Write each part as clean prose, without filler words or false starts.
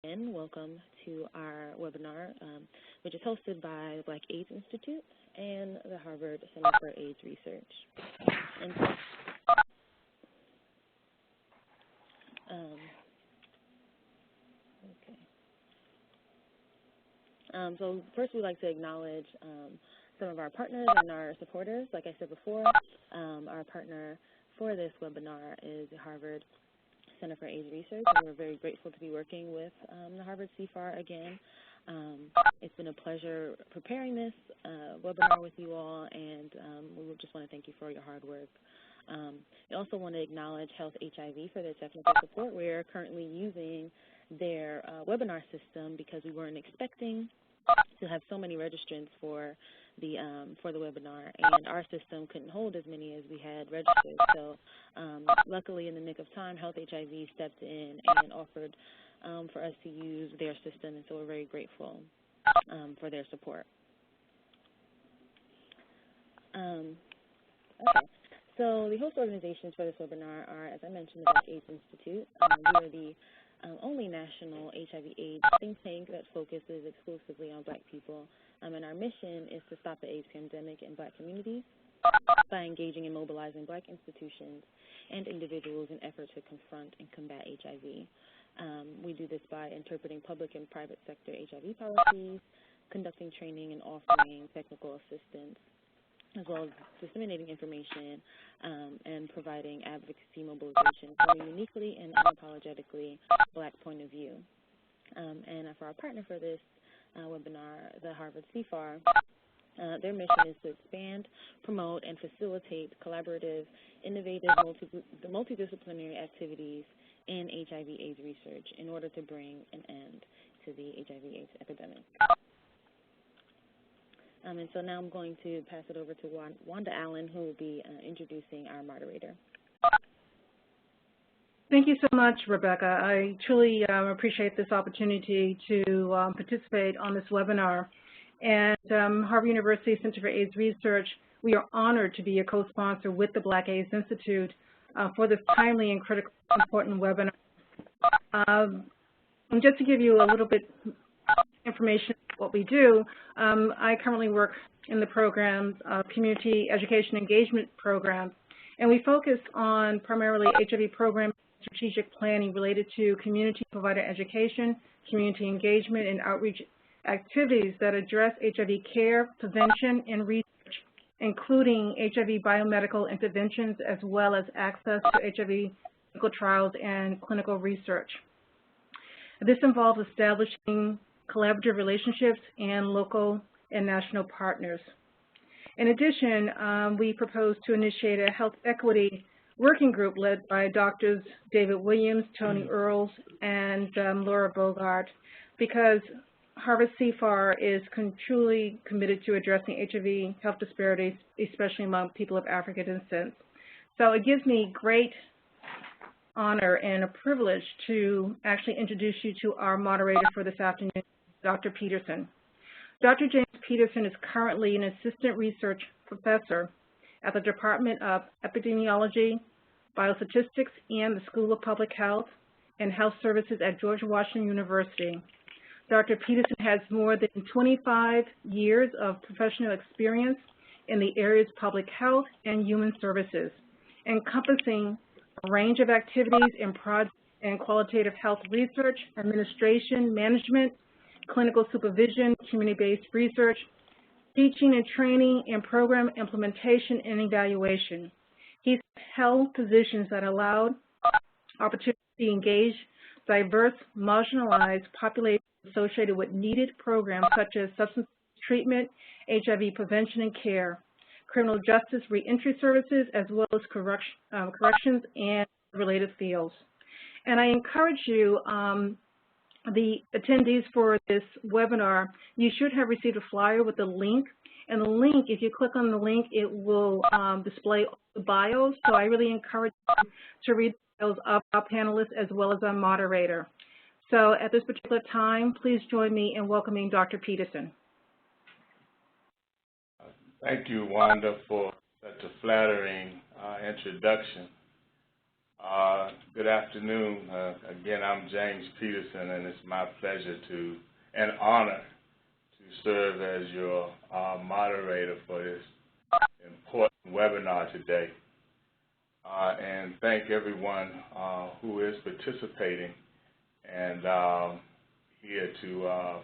And welcome to our webinar, which is hosted by the Black AIDS Institute and the Harvard Center for AIDS Research. And so, so first we'd like to acknowledge some of our partners and our supporters. Like I said before, our partner for this webinar is the Harvard Center for AIDS Research, and we're very grateful to be working with the Harvard CFAR again. It's been a pleasure preparing this webinar with you all, and we just want to thank you for your hard work. We also want to acknowledge Health HIV for their technical support. We're currently using their webinar system because we weren't expecting to have so many registrants for the webinar, and our system couldn't hold as many as we had registered. So luckily, in the nick of time, Health HIV stepped in and offered for us to use their system, and so we're very grateful for their support. Okay. So the host organizations for this webinar are, as I mentioned, the Black AIDS Institute. We are the only national HIV/AIDS think tank that focuses exclusively on Black people, and our mission is to stop the AIDS pandemic in Black communities by engaging and mobilizing Black institutions and individuals in effort to confront and combat HIV. We do this by interpreting public and private sector HIV policies, conducting training and offering technical assistance, as well as disseminating information and providing advocacy mobilization from a uniquely and unapologetically Black point of view. And for our partner for this webinar, the Harvard CFAR, their mission is to expand, promote, and facilitate collaborative, innovative, multidisciplinary activities in HIV/AIDS research in order to bring an end to the HIV/AIDS epidemic. And so now I'm going to pass it over to Wanda Allen, who will be introducing our moderator. Thank you so much, Rebecca. I truly appreciate this opportunity to participate on this webinar. And Harvard University Center for AIDS Research, we are honored to be a co-sponsor with the Black AIDS Institute for this timely and critically important webinar. And just to give you a little bit information about what we do, I currently work in the programs of community education engagement programs, and we focus on primarily HIV program strategic planning related to community provider education, community engagement, and outreach activities that address HIV care, prevention, and research, including HIV biomedical interventions, as well as access to HIV clinical trials and clinical research. This involves establishing collaborative relationships and local and national partners. In addition, we propose to initiate a health equity working group led by Drs. David Williams, Tony Earls, and Laura Bogart, because Harvard CFAR is truly committed to addressing HIV health disparities, especially among people of African descent. So it gives me great honor and a privilege to actually introduce you to our moderator for this afternoon, Dr. Peterson. Dr. James Peterson is currently an assistant research professor at the Department of Epidemiology, Biostatistics, and the School of Public Health and Health Services at George Washington University. Dr. Peterson has more than 25 years of professional experience in the areas of public health and human services, encompassing a range of activities in project and qualitative health research, administration, management, clinical supervision, community-based research, teaching and training, and program implementation and evaluation. He's held positions that allowed opportunity to engage diverse, marginalized populations associated with needed programs such as substance treatment, HIV prevention and care, criminal justice reentry services, as well as corrections and related fields. And I encourage you, the attendees for this webinar, you should have received a flyer with a link. And the link, if you click on the link, it will display all the bios. So I really encourage you to read the bios of our panelists as well as our moderator. So at this particular time, please join me in welcoming Dr. Peterson. Thank you, Wanda, for such a flattering introduction. Good afternoon. Again, I'm James Peterson, and it's my pleasure and honor to serve as your moderator for this important webinar today. And thank everyone who is participating and here to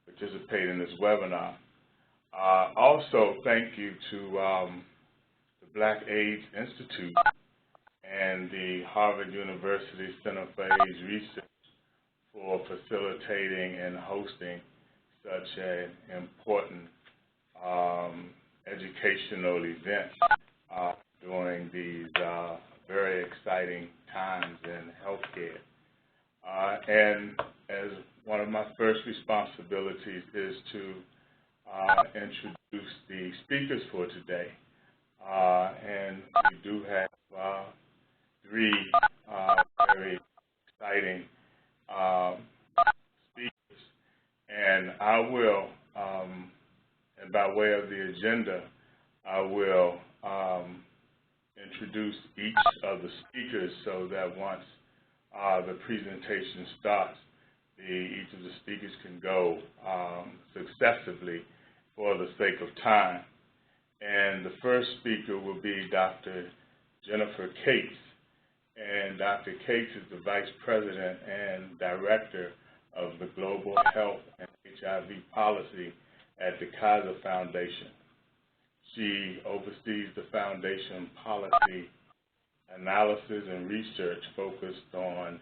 participate in this webinar. Also, thank you to the Black AIDS Institute and the Harvard University Center for AIDS Research for facilitating and hosting such an important educational event during these very exciting times in healthcare. And as one of my first responsibilities is to introduce the speakers for today. And we do have three very exciting speakers. And I will, and by way of the agenda, I will introduce each of the speakers so that once the presentation starts, each of the speakers can go successively for the sake of time. And the first speaker will be Dr. Jennifer Cates. And Dr. Cates is the Vice President and Director of the Global Health and HIV Policy at the Kaiser Foundation. She oversees the Foundation policy analysis and research focused on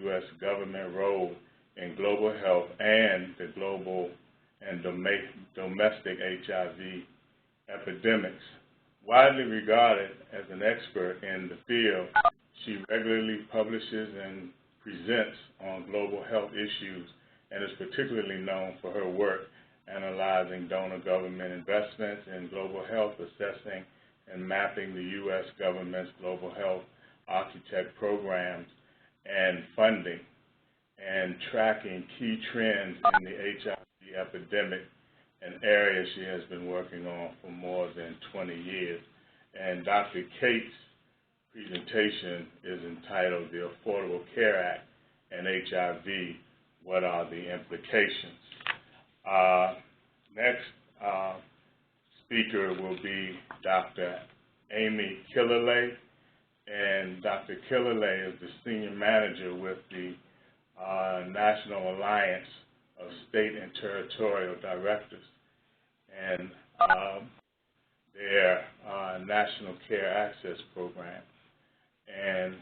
U.S. government role in global health and the global and domestic HIV epidemics. Widely regarded as an expert in the field, she regularly publishes and presents on global health issues and is particularly known for her work analyzing donor government investments in global health, assessing and mapping the U.S. government's global health architect programs and funding, and tracking key trends in the HIV epidemic, an area she has been working on for more than 20 years. And Dr. Cates' presentation is entitled The Affordable Care Act and HIV, What Are the Implications? Next speaker will be Dr. Amy Killalea, and Dr. Killalea is the Senior Manager with the National Alliance of State and Territorial Directors and their National Care Access Program. And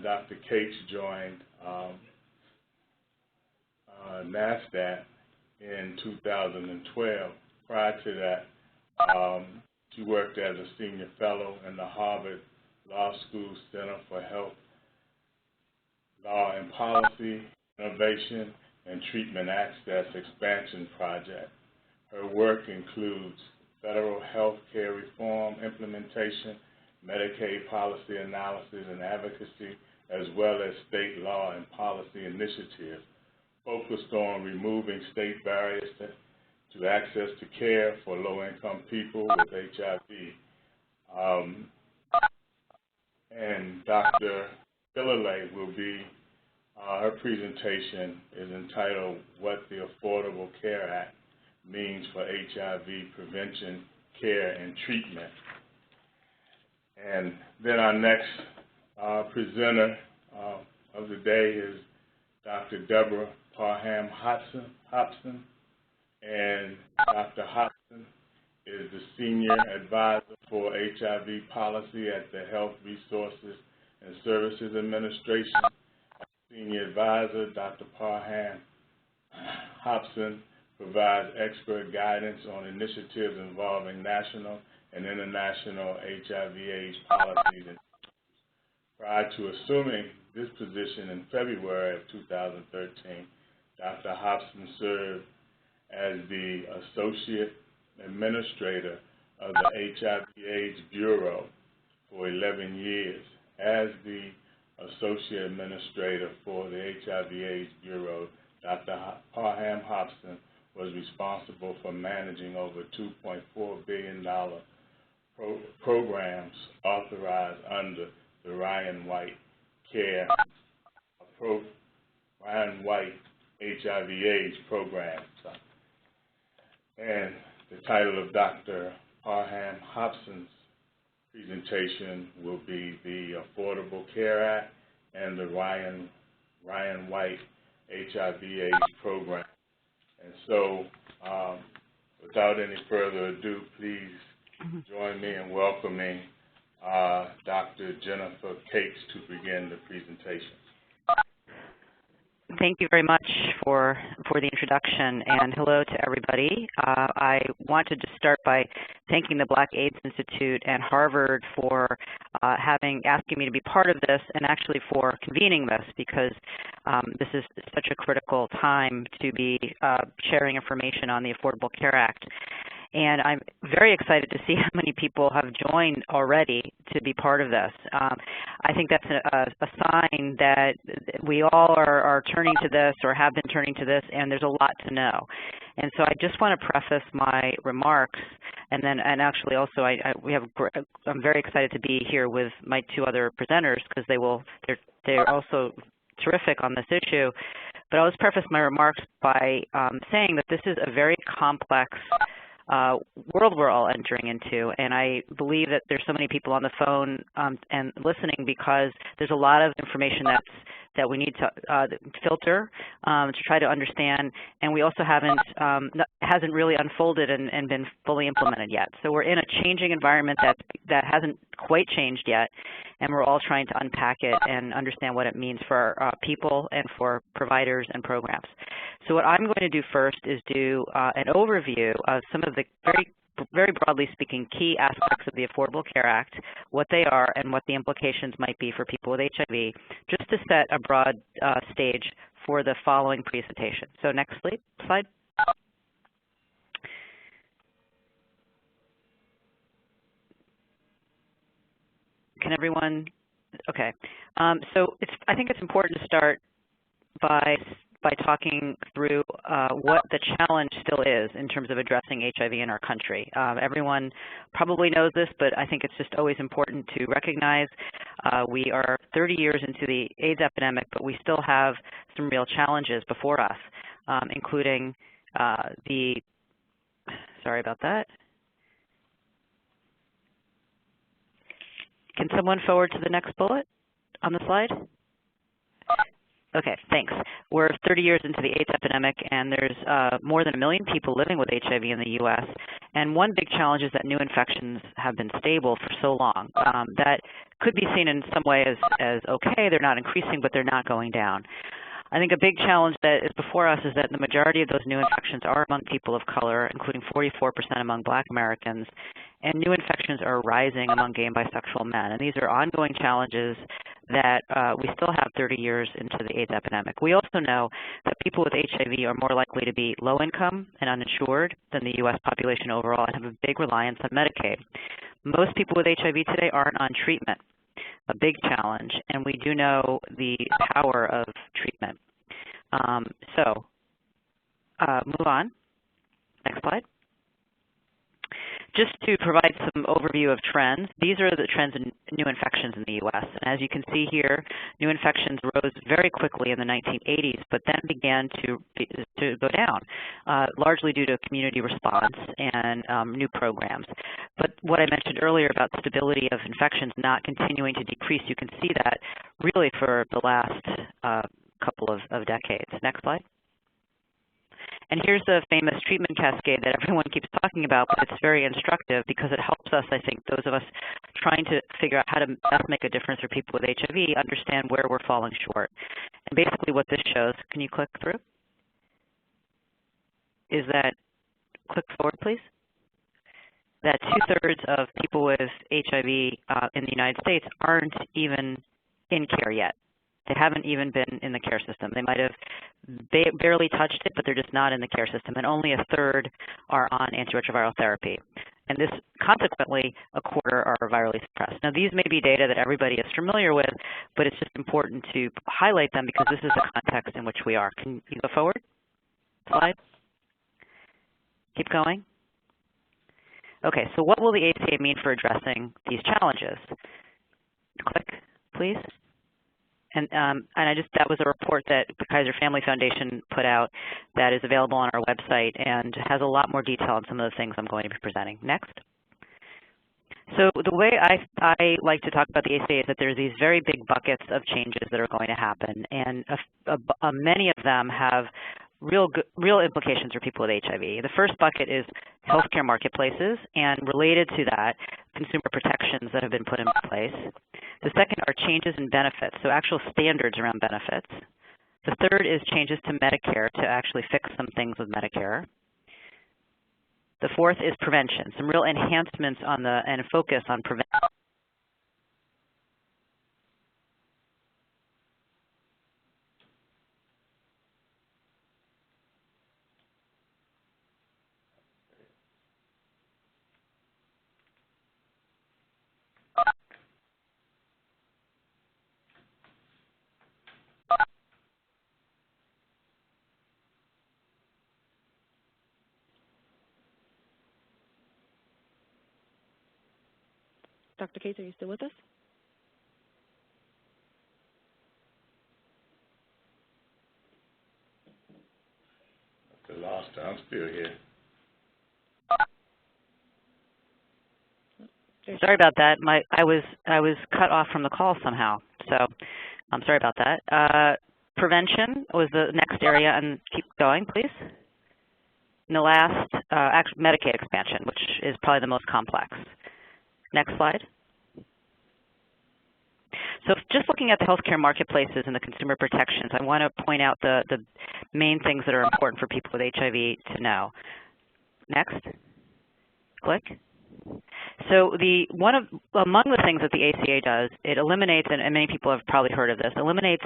Dr. Cates joined NASDAQ in 2012. Prior to that, she worked as a senior fellow in the Harvard Law School Center for Health, Law and Policy, Innovation, and Treatment Access Expansion Project. Her work includes federal health care reform implementation, Medicaid policy analysis and advocacy, as well as state law and policy initiatives focused on removing state barriers to access to care for low-income people with HIV. And Dr. Killalea will be, her presentation is entitled What the Affordable Care Act Means for HIV Prevention, Care, and Treatment. And then our next presenter of the day is Dr. Deborah Parham Hobson. And Dr. Hobson is the Senior Advisor for HIV Policy at the Health Resources and Services Administration. Senior Advisor, Dr. Parham Hobson, provides expert guidance on initiatives involving national and international HIV/AIDS policies. Prior to assuming this position in February of 2013, Dr. Hobson served as the Associate Administrator of the HIV/AIDS Bureau for 11 years. As the Associate Administrator for the HIV/AIDS Bureau, Dr. Parham Hobson was responsible for managing over $2.4 billion programs authorized under the Ryan White chair of Ryan White HIV/AIDS program. And the title of Dr. Parham Hobson's presentation will be the Affordable Care Act and the Ryan White HIV/AIDS program. And so, without any further ado, please join me in welcoming Dr. Jennifer Cakes to begin the presentation. Thank you very much for the introduction, and hello to everybody. I wanted to start by thanking the Black AIDS Institute and Harvard for asking me to be part of this, and actually for convening this, because this is such a critical time to be sharing information on the Affordable Care Act. And I'm very excited to see how many people have joined already to be part of this. I think that's a sign that we all are turning to this, or have been turning to this, and there's a lot to know. And so I just want to preface my remarks, and actually also I'm very excited to be here with my two other presenters, because they're also terrific on this issue. But I'll just preface my remarks by saying that this is a very complex world we're all entering into, and I believe that there's so many people on the phone and listening because there's a lot of information that we need to filter to try to understand, and we also hasn't really unfolded and been fully implemented yet. So we're in a changing environment that hasn't quite changed yet, and we're all trying to unpack it and understand what it means for people and for providers and programs. So what I'm going to do first is do an overview of some of the very broadly speaking key aspects of the Affordable Care Act, what they are and what the implications might be for people with HIV, just to set a broad stage for the following presentation. So next slide. Can everyone, okay. So I think it's important to start by talking through what the challenge still is in terms of addressing HIV in our country. Everyone probably knows this, but I think it's just always important to recognize we are 30 years into the AIDS epidemic, but we still have some real challenges before us, including sorry about that. Can someone forward to the next bullet on the slide? Okay, thanks. We're 30 years into the AIDS epidemic, and there's more than 1 million people living with HIV in the U.S. And one big challenge is that new infections have been stable for so long. That could be seen in some way as okay, they're not increasing, but they're not going down. I think a big challenge that is before us is that the majority of those new infections are among people of color, including 44% among Black Americans, and new infections are rising among gay and bisexual men. And these are ongoing challenges that we still have 30 years into the AIDS epidemic. We also know that people with HIV are more likely to be low income and uninsured than the U.S. population overall and have a big reliance on Medicaid. Most people with HIV today aren't on treatment, a big challenge, and we do know the power of treatment. Move on. Next slide. Just to provide some overview of trends, these are the trends in new infections in the U.S. And as you can see here, new infections rose very quickly in the 1980s, but then began to go down, largely due to community response and new programs. But what I mentioned earlier about stability of infections not continuing to decrease, you can see that really for the last couple of decades. Next slide. And here's the famous treatment cascade that everyone keeps talking about, but it's very instructive because it helps us, I think, those of us trying to figure out how to best make a difference for people with HIV, understand where we're falling short. And basically what this shows, can you click through? Is that, click forward, please? That 2/3 of people with HIV in the United States aren't even in care yet. They haven't even been in the care system. They might have barely touched it, but they're just not in the care system. And only 1/3 are on antiretroviral therapy. And this, consequently, 1/4 are virally suppressed. Now, these may be data that everybody is familiar with, but it's just important to highlight them because this is the context in which we are. Can you go forward? Slide. Keep going. Okay, so what will the ACA mean for addressing these challenges? Click, please. And that was a report that the Kaiser Family Foundation put out that is available on our website and has a lot more detail on some of the things I'm going to be presenting. Next. So the way I like to talk about the ACA is that there's these very big buckets of changes that are going to happen, and many of them have real implications for people with HIV. The first bucket is healthcare marketplaces, and related to that, consumer protections that have been put in place. The second are changes in benefits, so actual standards around benefits. The third is changes to Medicare to actually fix some things with Medicare. The fourth is prevention, some real enhancements on and a focus on prevention. Dr. Case, are you still with us? I lost her. I'm still here. Sorry about that. I was cut off from the call somehow, so I'm sorry about that. Prevention was the next area, and keep going, please. And the last, Medicaid expansion, which is probably the most complex. Next slide. So just looking at the healthcare marketplaces and the consumer protections, I want to point out the main things that are important for people with HIV to know. Next. Click. So among the things that the ACA does, it eliminates, and many people have probably heard of this, eliminates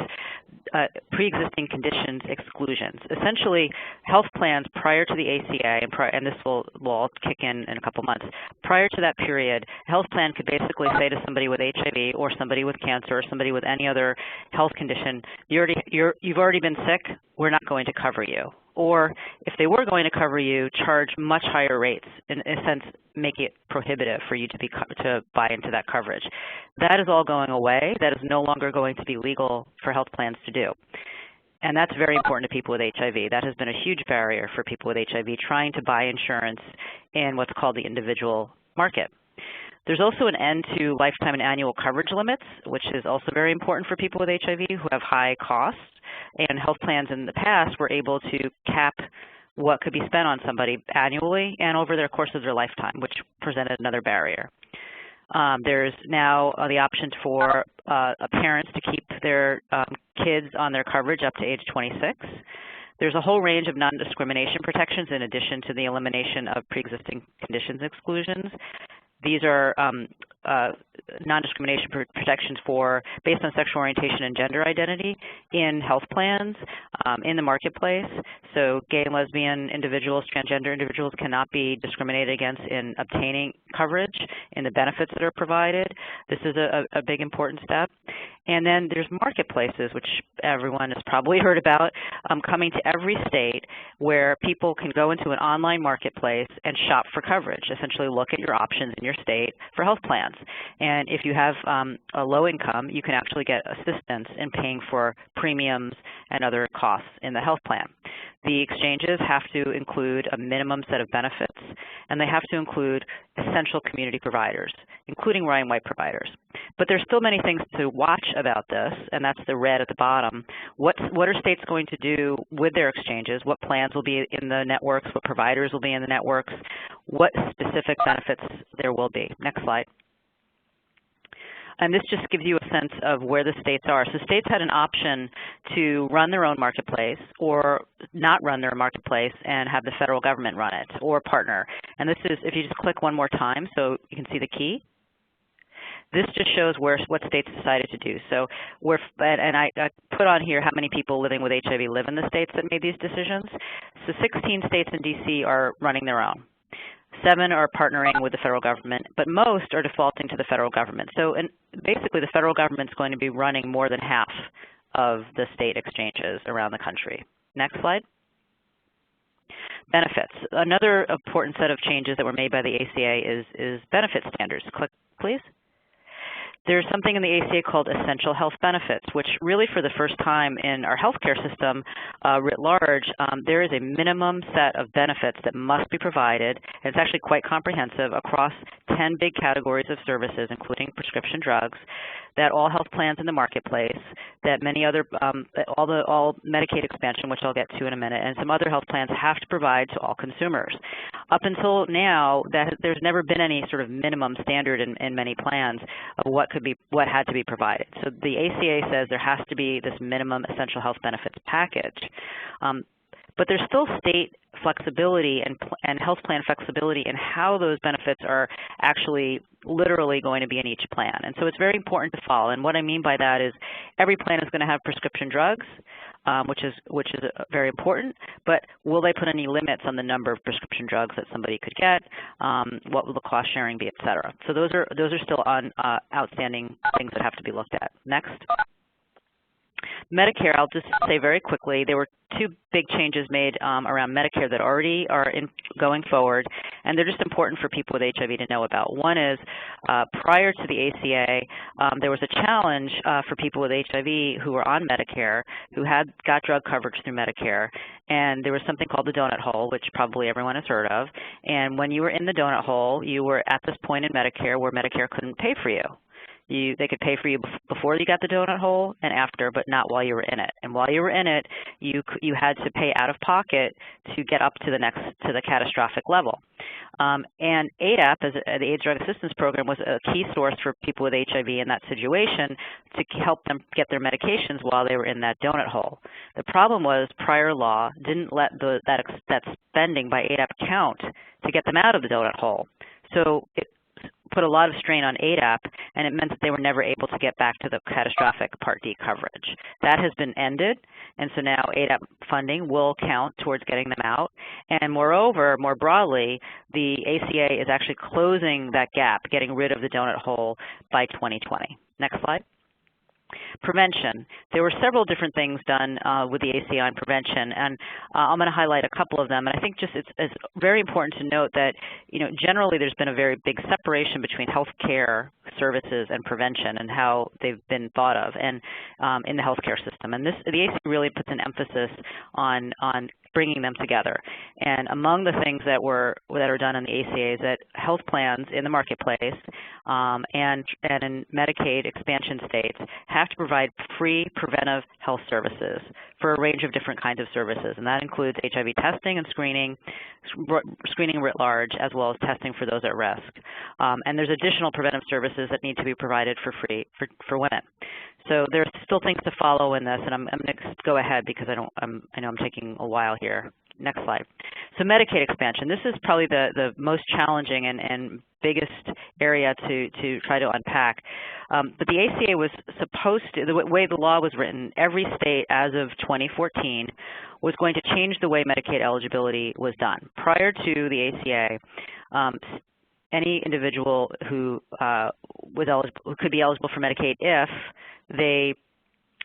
pre-existing conditions exclusions. Essentially, health plans prior to the ACA, and this will all kick in a couple months, prior to that period, a health plan could basically say to somebody with HIV or somebody with cancer or somebody with any other health condition, you've already been sick, we're not going to cover you. Or if they were going to cover you, charge much higher rates, in a sense, make it prohibitive for you to buy into that coverage. That is all going away. That is no longer going to be legal for health plans to do. And that's very important to people with HIV. That has been a huge barrier for people with HIV trying to buy insurance in what's called the individual market. There's also an end to lifetime and annual coverage limits, which is also very important for people with HIV who have high costs. And health plans in the past were able to cap what could be spent on somebody annually and over their course of their lifetime, which presented another barrier. There's now the option for parents to keep their kids on their coverage up to age 26. There's a whole range of non-discrimination protections in addition to the elimination of pre-existing conditions exclusions. These are non-discrimination protections based on sexual orientation and gender identity in health plans, in the marketplace. So gay and lesbian individuals, transgender individuals cannot be discriminated against in obtaining coverage in the benefits that are provided. This is a big important step. And then there's marketplaces, which everyone has probably heard about, coming to every state where people can go into an online marketplace and shop for coverage, essentially look at your options in your state for health plans. And if you have a low income, you can actually get assistance in paying for premiums and other costs in the health plan. The exchanges have to include a minimum set of benefits, and they have to include essential community providers, including Ryan White providers. But there's still many things to watch about this, and that's the red at the bottom. What are states going to do with their exchanges? What plans will be in the networks? What providers will be in the networks? What specific benefits there will be? Next slide. And this just gives you a sense of where the states are. So states had an option to run their own marketplace or not run their marketplace and have the federal government run it or partner. And this is, if you just click one more time so you can see the key, this just shows what states decided to do. So I put on here how many people living with HIV live in the states that made these decisions. So 16 states and DC are running their own. 7 are partnering with the federal government, but most are defaulting to the federal government. So basically the federal government is going to be running more than half of the state exchanges around the country. Next slide. Benefits. Another important set of changes that were made by the ACA is benefit standards. Click, please. there's something in the ACA called essential health benefits, which really for the first time in our healthcare system writ large, there is a minimum set of benefits that must be provided, and it's actually quite comprehensive across 10 big categories of services, including prescription drugs, that all health plans in the marketplace, that many other, all Medicaid expansion, which I'll get to in a minute, and some other health plans have to provide to all consumers. Up until now, there's never been any sort of minimum standard in many plans of what had to be provided. So the ACA says there has to be this minimum essential health benefits package. But there's still state flexibility and health plan flexibility in how those benefits are actually literally going to be in each plan. And so it's very important to follow. And what I mean by that is every plan is going to have prescription drugs, which is very important, but will they put any limits on the number of prescription drugs that somebody could get? What will the cost sharing be, et cetera? So those are still outstanding things that have to be looked at. Next. Medicare, I'll just say very quickly, there were two big changes made around Medicare that already are going forward, and they're just important for people with HIV to know about. One is prior to the ACA, there was a challenge for people with HIV who were on Medicare, who got drug coverage through Medicare, and there was something called the donut hole, which probably everyone has heard of. And when you were in the donut hole, you were at this point in Medicare where Medicare couldn't pay for you. They could pay for you before you got the donut hole and after, but not while you were in it. And while you were in it, you had to pay out of pocket to get up to the catastrophic level. And ADAP, the AIDS Drug Assistance Program, was a key source for people with HIV in that situation to help them get their medications while they were in that donut hole. The problem was prior law didn't let that spending by ADAP count to get them out of the donut hole. So it put a lot of strain on ADAP, and it meant that they were never able to get back to the catastrophic Part D coverage. That has been ended, and so now ADAP funding will count towards getting them out. And moreover, more broadly, the ACA is actually closing that gap, getting rid of the donut hole by 2020. Next slide. Prevention. There were several different things done with the ACA on prevention, and I'm going to highlight a couple of them. And I think just it's very important to note that, generally there's been a very big separation between health care services and prevention and how they've been thought of and in the healthcare system. And the ACA really puts an emphasis on bringing them together. And among the things that are done in the ACA is that health plans in the marketplace and in Medicaid expansion states have to provide free preventive health services for a range of different kinds of services, and that includes HIV testing and screening writ large, as well as testing for those at risk. And there's additional preventive services that need to be provided for free for women. So there's still things to follow in this, and I'm going to go ahead because I know I'm taking a while here. Next slide. So Medicaid expansion. This is probably the most challenging and biggest area to try to unpack. But the ACA was supposed to, the way the law was written, every state as of 2014 was going to change the way Medicaid eligibility was done. Prior to the ACA, any individual who could be eligible for Medicaid if they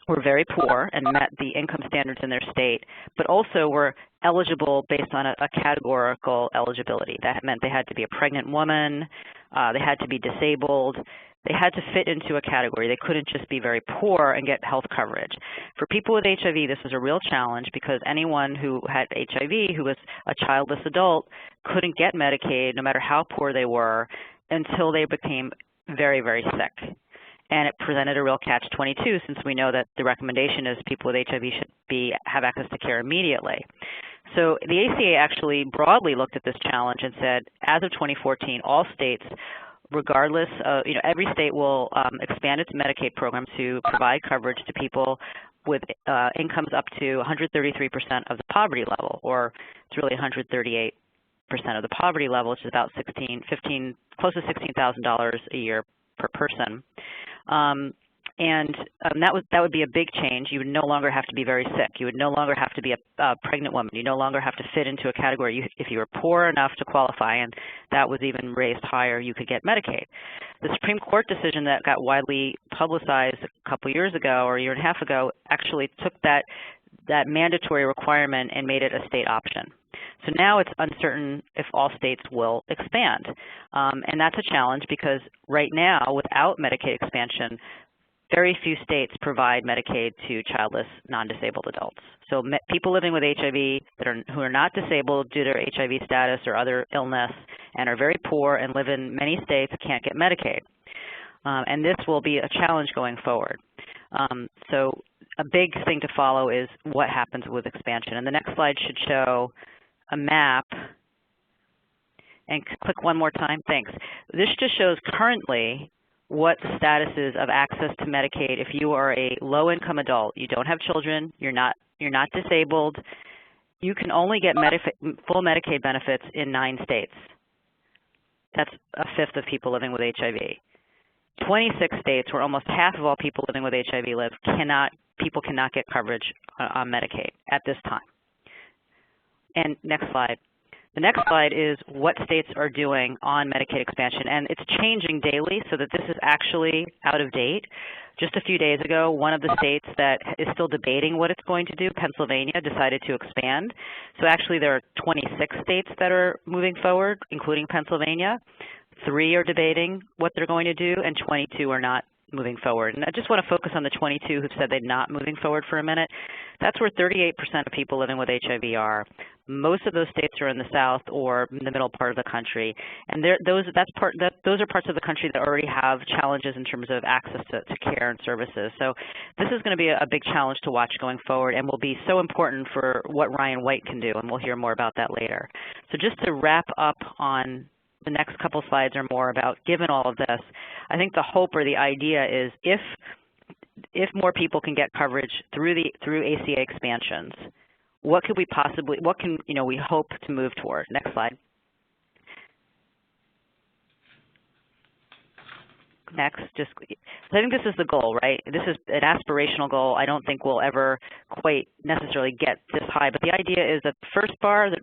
were very poor and met the income standards in their state, but also were eligible based on a categorical eligibility. That meant they had to be a pregnant woman, they had to be disabled, they had to fit into a category. They couldn't just be very poor and get health coverage. For people with HIV, this was a real challenge because anyone who had HIV, who was a childless adult, couldn't get Medicaid no matter how poor they were until they became very, very sick. And it presented a real catch-22 since we know that the recommendation is people with HIV should have access to care immediately. So the ACA actually broadly looked at this challenge and said, as of 2014, all states, regardless of, every state will expand its Medicaid program to provide coverage to people with incomes up to 133% of the poverty level, or it's really 138% of the poverty level, which is about close to $16,000 a year per person. That would be a big change. You would no longer have to be very sick. You would no longer have to be a pregnant woman. You no longer have to fit into a category. If you were poor enough to qualify, and that was even raised higher, you could get Medicaid. The Supreme Court decision that got widely publicized a couple years ago or a year and a half ago actually took that mandatory requirement and made it a state option. So now it's uncertain if all states will expand. And that's a challenge because right now, without Medicaid expansion, very few states provide Medicaid to childless, non-disabled adults. So people living with HIV who are not disabled due to their HIV status or other illness and are very poor and live in many states can't get Medicaid. And this will be a challenge going forward. So a big thing to follow is what happens with expansion. And the next slide should show a map. And click one more time, thanks. This just shows currently what the status is of access to Medicaid if you are a low-income adult. You don't have children, you're not disabled. You can only get full Medicaid benefits in 9 states. That's a fifth of people living with HIV. 26 states where almost half of all people living with HIV live, people cannot get coverage on Medicaid at this time. And next slide. The next slide is what states are doing on Medicaid expansion, and it's changing daily so that this is actually out of date. Just a few days ago, one of the states that is still debating what it's going to do, Pennsylvania, decided to expand. So actually there are 26 states that are moving forward, including Pennsylvania. 3 are debating what they're going to do, and 22 are not moving forward. And I just want to focus on the 22 who've said they're not moving forward for a minute. That's where 38% of people living with HIV are. Most of those states are in the South or in the middle part of the country. And those are parts of the country that already have challenges in terms of access to care and services. So this is going to be a big challenge to watch going forward and will be so important for what Ryan White can do, and we'll hear more about that later. So just to wrap up on the next couple slides are more about, given all of this, I think the hope or the idea is if more people can get coverage through ACA expansions, what can we hope to move toward? Next slide. Next, I think this is the goal, right? This is an aspirational goal. I don't think we'll ever quite necessarily get this high, but the idea is that the first bar, that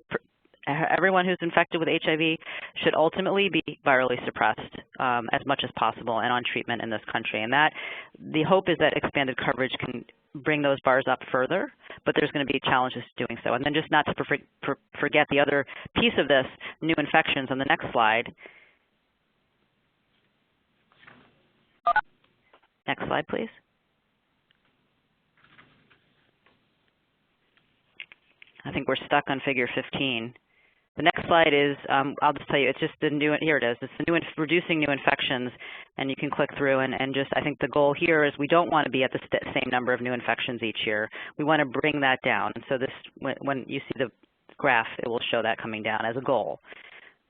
everyone who's infected with HIV should ultimately be virally suppressed as much as possible and on treatment in this country. And the hope is that expanded coverage can bring those bars up further, but there's going to be challenges doing so. And then just not to forget the other piece of this, new infections on the next slide. Next slide, please. I think we're stuck on figure 15. The next slide is, I'll just tell you, it's just the new, here it is. It's the reducing new infections, and you can click through and just, I think the goal here is we don't want to be at the same number of new infections each year. We want to bring that down. And so this, when you see the graph, it will show that coming down as a goal,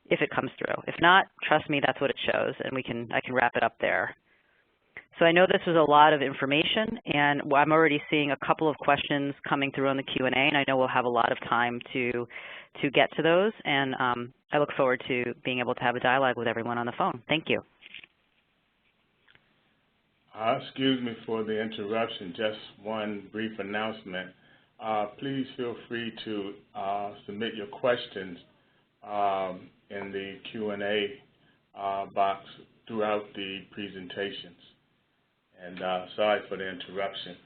if it comes through. If not, trust me, that's what it shows, and I can wrap it up there. So I know this was a lot of information, and I'm already seeing a couple of questions coming through on the Q&A, and I know we'll have a lot of time to get to those, and I look forward to being able to have a dialogue with everyone on the phone. Thank you. Excuse me for the interruption, just one brief announcement. Please feel free to submit your questions in the Q&A box throughout the presentations. And sorry for the interruption.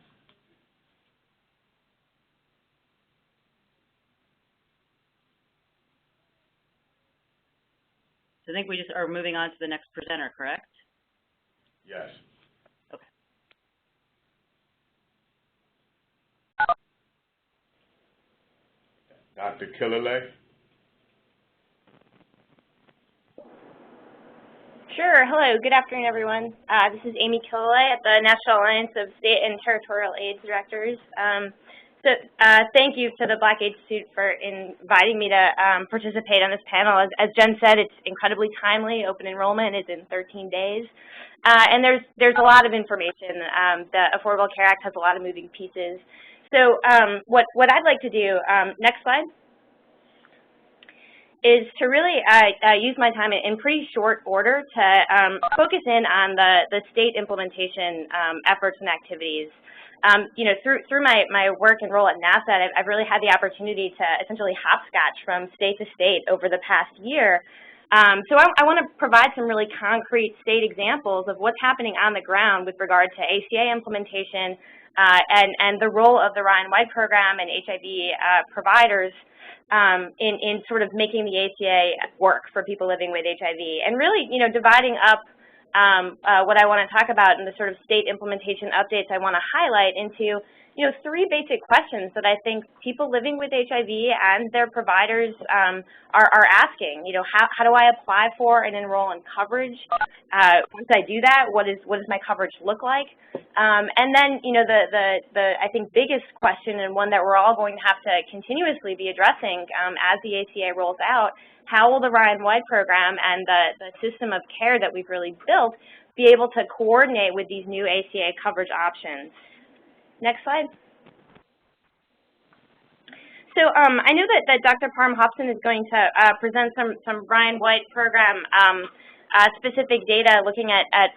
So I think we just are moving on to the next presenter, correct? Yes. Okay. Dr. Killalay? Sure. Hello. Good afternoon, everyone. This is Amy Killalay at the National Alliance of State and Territorial AIDS Directors. Thank you to the Black AIDS Institute for inviting me to participate on this panel. As Jen said, it's incredibly timely. Open enrollment is in 13 days. And there's a lot of information. The Affordable Care Act has a lot of moving pieces. So what I'd like to do, next slide, is to really use my time in pretty short order to focus in on the state implementation efforts and activities. You know, through my work and role at NASAD, I've really had the opportunity to essentially hopscotch from state to state over the past year. So I want to provide some really concrete state examples of what's happening on the ground with regard to ACA implementation, and the role of the Ryan White program and HIV providers in sort of making the ACA work for people living with HIV, and really, dividing up what I want to talk about in the sort of state implementation updates I want to highlight into, three basic questions that I think people living with HIV and their providers are asking. How do I apply for and enroll in coverage? Once I do that, what does my coverage look like? And then, the I think biggest question, and one that we're all going to have to continuously be addressing as the ACA rolls out, how will the Ryan White program and the system of care that we've really built be able to coordinate with these new ACA coverage options? Next slide. So I know that Dr. Parham Hobson is going to present some Ryan White program specific data, looking at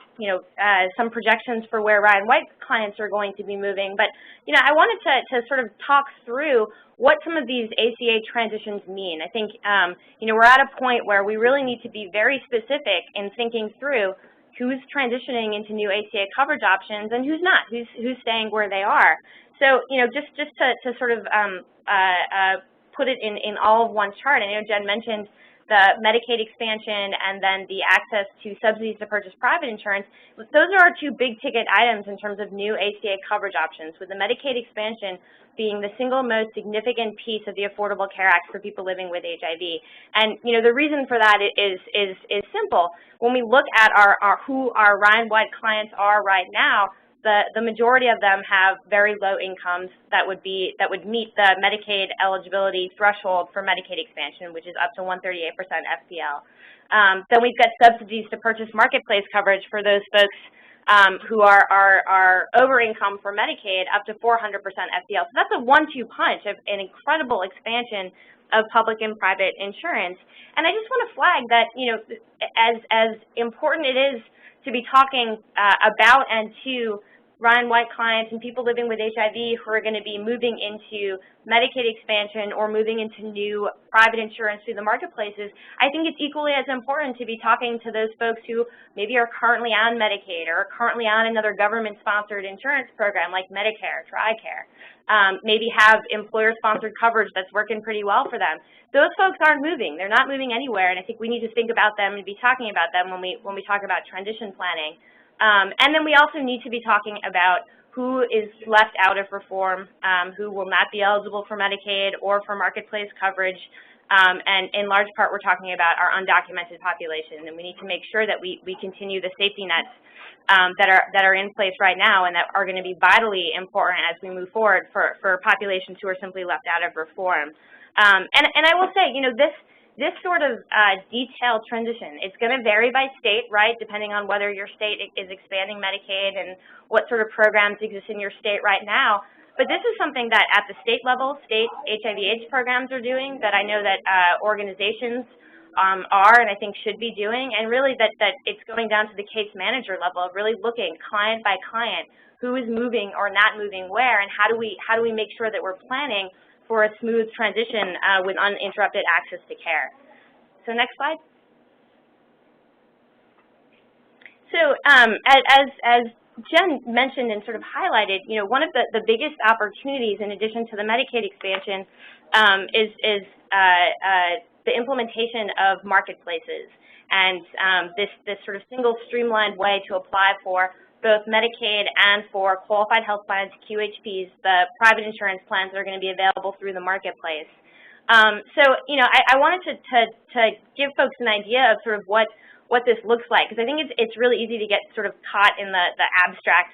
some projections for where Ryan White clients are going to be moving. But I wanted to sort of talk through what some of these ACA transitions mean. I think we're at a point where we really need to be very specific in thinking through who's transitioning into new ACA coverage options and who's not, who's staying where they are. So just to sort of put it in all of one chart. I know Jen mentioned the Medicaid expansion and then the access to subsidies to purchase private insurance. Those are our two big ticket items in terms of new ACA coverage options, with the Medicaid expansion being the single most significant piece of the Affordable Care Act for people living with HIV. And the reason for that is simple. When we look at who our Ryan White clients are right now, the majority of them have very low incomes that would meet the Medicaid eligibility threshold for Medicaid expansion, which is up to 138% FPL. Then we've got subsidies to purchase marketplace coverage for those folks who are over income for Medicaid, up to 400% FPL. So that's a 1-2 punch of an incredible expansion of public and private insurance. And I just want to flag that as important it is to be talking about and to Ryan White clients and people living with HIV who are going to be moving into Medicaid expansion or moving into new private insurance through the marketplaces, I think it's equally as important to be talking to those folks who maybe are currently on Medicaid or are currently on another government-sponsored insurance program like Medicare, TRICARE, maybe have employer-sponsored coverage that's working pretty well for them. Those folks aren't moving. They're not moving anywhere, and I think we need to think about them and be talking about them when we talk about transition planning. And then we also need to be talking about who is left out of reform, who will not be eligible for Medicaid or for marketplace coverage. And in large part, we're talking about our undocumented population, and we need to make sure that we continue the safety nets that are in place right now and that are going to be vitally important as we move forward for populations who are simply left out of reform. And I will say, this sort of detailed transition, it's going to vary by state, right, depending on whether your state is expanding Medicaid and what sort of programs exist in your state right now. But this is something that at the state level, state HIV/AIDS programs are doing, that I know that organizations are and I think should be doing, and really that it's going down to the case manager level of really looking client by client, who is moving or not moving where, and how do we make sure that we're planning for a smooth transition with uninterrupted access to care. So next slide. So as Jen mentioned and sort of highlighted, one of the biggest opportunities in addition to the Medicaid expansion is the implementation of marketplaces and this sort of single streamlined way to apply for both Medicaid and for qualified health plans, QHPs, the private insurance plans that are going to be available through the marketplace. So, I wanted to give folks an idea of sort of what this looks like, because I think it's really easy to get sort of caught in the abstract,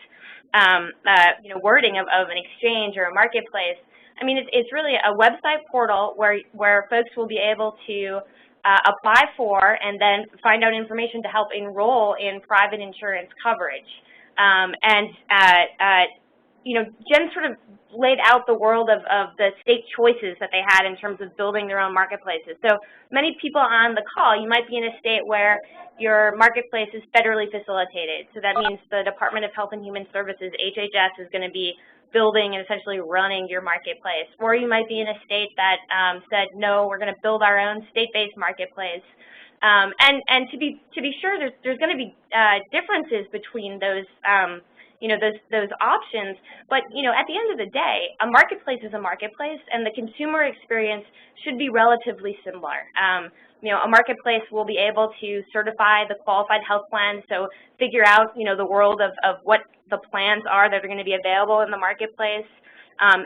wording of an exchange or a marketplace. I mean, it's really a website portal where folks will be able to apply for and then find out information to help enroll in private insurance coverage. Jen sort of laid out the world of the state choices that they had in terms of building their own marketplaces. So many people on the call, you might be in a state where your marketplace is federally facilitated. So that means the Department of Health and Human Services, HHS, is going to be building and essentially running your marketplace. Or you might be in a state that said, no, we're going to build our own state-based marketplace. And to be sure, there's going to be differences between those those options. But, at the end of the day, a marketplace is a marketplace, and the consumer experience should be relatively similar. A marketplace will be able to certify the qualified health plan, so figure out, the world of what the plans are that are going to be available in the marketplace.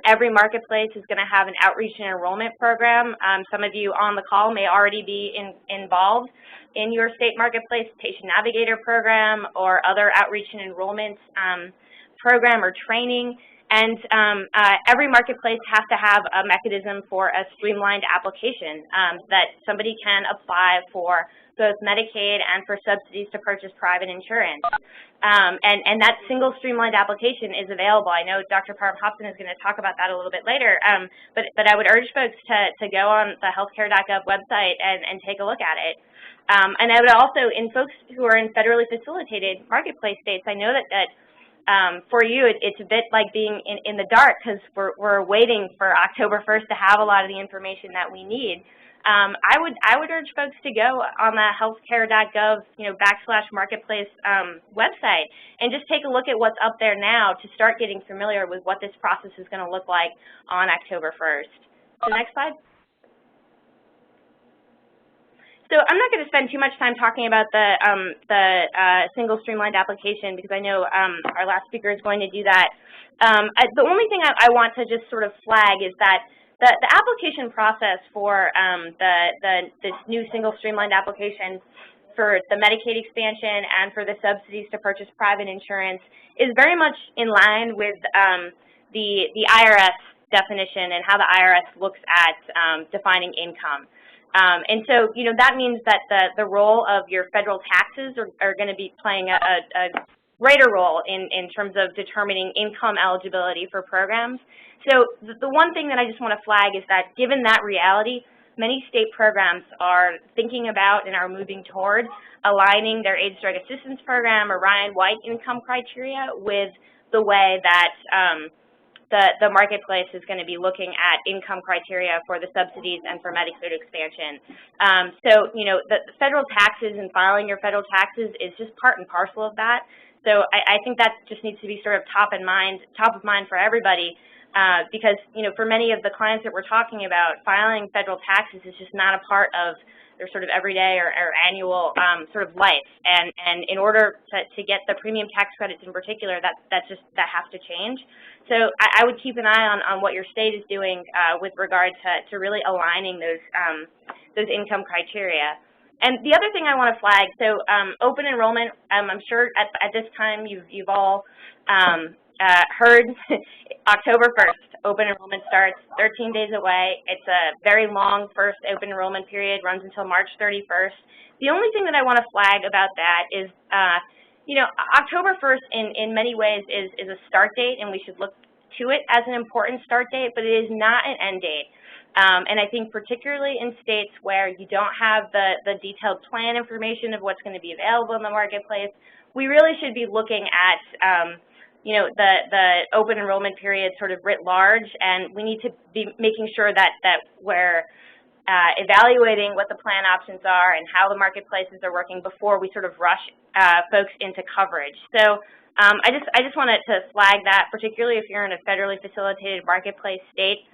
Every marketplace is going to have an outreach and enrollment program. Some of you on the call may already be involved in your state marketplace patient navigator program or other outreach and enrollment program or training. And every marketplace has to have a mechanism for a streamlined application that somebody can apply for both Medicaid and for subsidies to purchase private insurance. And that single streamlined application is available. I know Dr. Parham-Hobson is going to talk about that a little bit later, but I would urge folks to go on the healthcare.gov website and take a look at it. And I would also, in folks who are in federally facilitated marketplace states, I know that for you, it's a bit like being in the dark because we're waiting for October 1st to have a lot of the information that we need. I would urge folks to go on the healthcare.gov /marketplace website and just take a look at what's up there now to start getting familiar with what this process is going to look like on October 1st. So next slide. So I'm not going to spend too much time talking about the single streamlined application because I know our last speaker is going to do that. The only thing I want to just sort of flag is that the application process for this new single streamlined application for the Medicaid expansion and for the subsidies to purchase private insurance is very much in line with the IRS definition and how the IRS looks at defining income. And so, that means that the role of your federal taxes are going to be playing a greater role in terms of determining income eligibility for programs. So the one thing that I just want to flag is that given that reality, many state programs are thinking about and are moving toward aligning their AIDS drug assistance program or Ryan White income criteria with the way that the marketplace is going to be looking at income criteria for the subsidies and for Medicaid expansion. So, the federal taxes and filing your federal taxes is just part and parcel of that. So I think that just needs to be sort of top of mind for everybody because, for many of the clients that we're talking about, filing federal taxes is just not a part of their sort of everyday or annual sort of life. And in order to get the premium tax credits in particular, that has to change. So I would keep an eye on what your state is doing with regard to really aligning those income criteria. And the other thing I want to flag, so open enrollment, I'm sure at this time you've all heard October 1st, open enrollment starts, 13 days away. It's a very long first open enrollment period, runs until March 31st. The only thing that I want to flag about that is, October 1st in many ways is a start date, and we should look to it as an important start date, but it is not an end date. And I think particularly in states where you don't have the detailed plan information of what's going to be available in the marketplace, we really should be looking at the open enrollment period sort of writ large, and we need to be making sure that we're evaluating what the plan options are and how the marketplaces are working before we sort of rush folks into coverage. So I just wanted to flag that, particularly if you're in a federally facilitated marketplace state.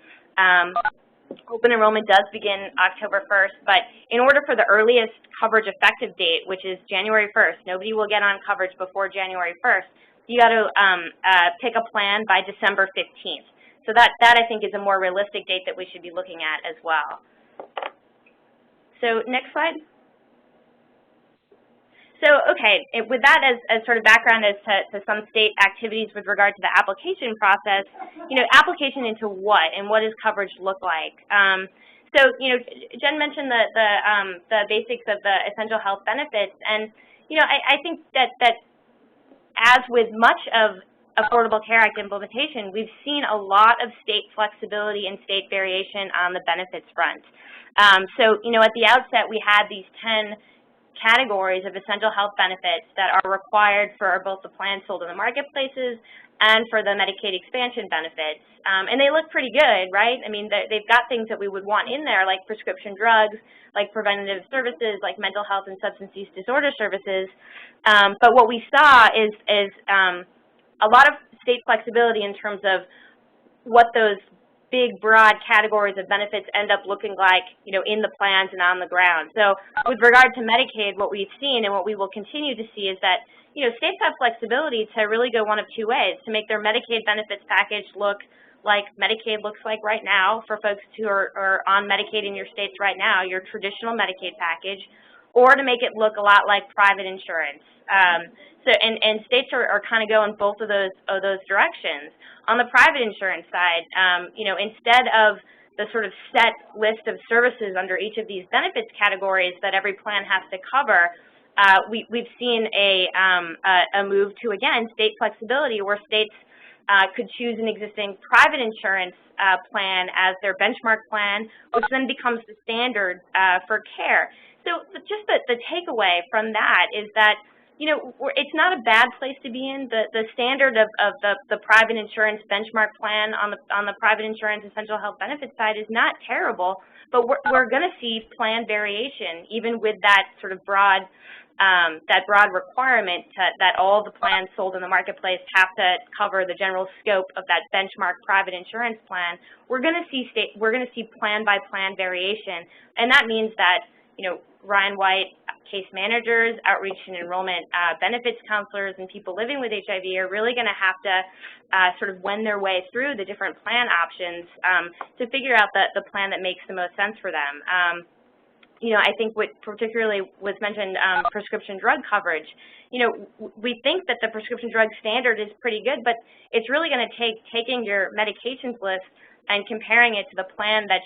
Open enrollment does begin October 1st, but in order for the earliest coverage effective date, which is January 1st, nobody will get on coverage before January 1st, you got to pick a plan by December 15th. So that I think is a more realistic date that we should be looking at as well. So next slide. So, okay, with that as sort of background as to some state activities with regard to the application process, application into what and what does coverage look like? So, Jen mentioned the basics of the essential health benefits, and, I think that as with much of Affordable Care Act implementation, we've seen a lot of state flexibility and state variation on the benefits front. So, at the outset, we had these 10 categories of essential health benefits that are required for both the plans sold in the marketplaces and for the Medicaid expansion benefits. And they look pretty good, right? I mean, they've got things that we would want in there, like prescription drugs, like preventative services, like mental health and substance use disorder services. But what we saw is a lot of state flexibility in terms of what those big, broad categories of benefits end up looking like, in the plans and on the ground. So with regard to Medicaid, what we've seen and what we will continue to see is that, states have flexibility to really go one of two ways, to make their Medicaid benefits package look like Medicaid looks like right now for folks who are on Medicaid in your states right now, your traditional Medicaid package, or to make it look a lot like private insurance. And states are kind of going both of those directions. On the private insurance side, instead of the sort of set list of services under each of these benefits categories that every plan has to cover, we've seen a move to, again, state flexibility where states could choose an existing private insurance plan as their benchmark plan, which then becomes the standard for care. So just the takeaway from that is that, it's not a bad place to be in. The standard of the private insurance benchmark plan on the private insurance essential health benefits side is not terrible, but we're going to see plan variation, even with that sort of broad requirement that all the plans sold in the marketplace have to cover the general scope of that benchmark private insurance plan. We're going to see plan by plan variation, and that means that Ryan White case managers, outreach and enrollment benefits counselors, and people living with HIV are really going to have to sort of wend their way through the different plan options to figure out the plan that makes the most sense for them. I think what particularly was mentioned, prescription drug coverage. We think that the prescription drug standard is pretty good, but it's really going to take taking your medications list and comparing it to the plan that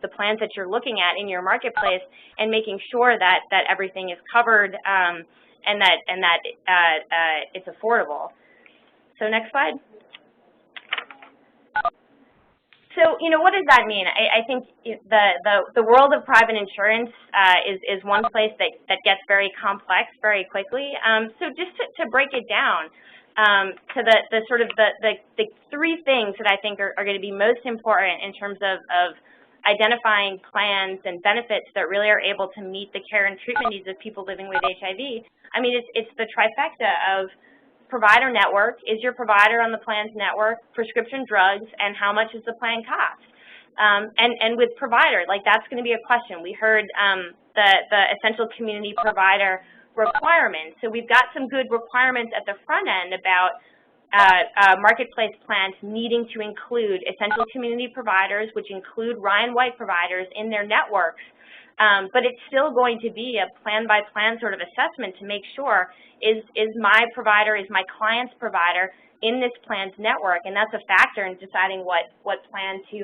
the plans that you're looking at in your marketplace, and making sure that everything is covered and that it's affordable. So next slide. So, what does that mean? I think the world of private insurance is one place that gets very complex very quickly. So just to break it down to the three things that I think are going to be most important in terms of identifying plans and benefits that really are able to meet the care and treatment needs of people living with HIV. I mean, it's the trifecta of provider network. Is your provider on the plan's network? Prescription drugs, and how much does the plan cost? And with provider, that's going to be a question. We heard the essential community provider requirements. So we've got some good requirements at the front end about marketplace plans needing to include essential community providers, which include Ryan White providers in their networks. But it's still going to be a plan-by-plan sort of assessment to make sure, is my provider, is my client's provider in this plan's network? And that's a factor in deciding what plan to,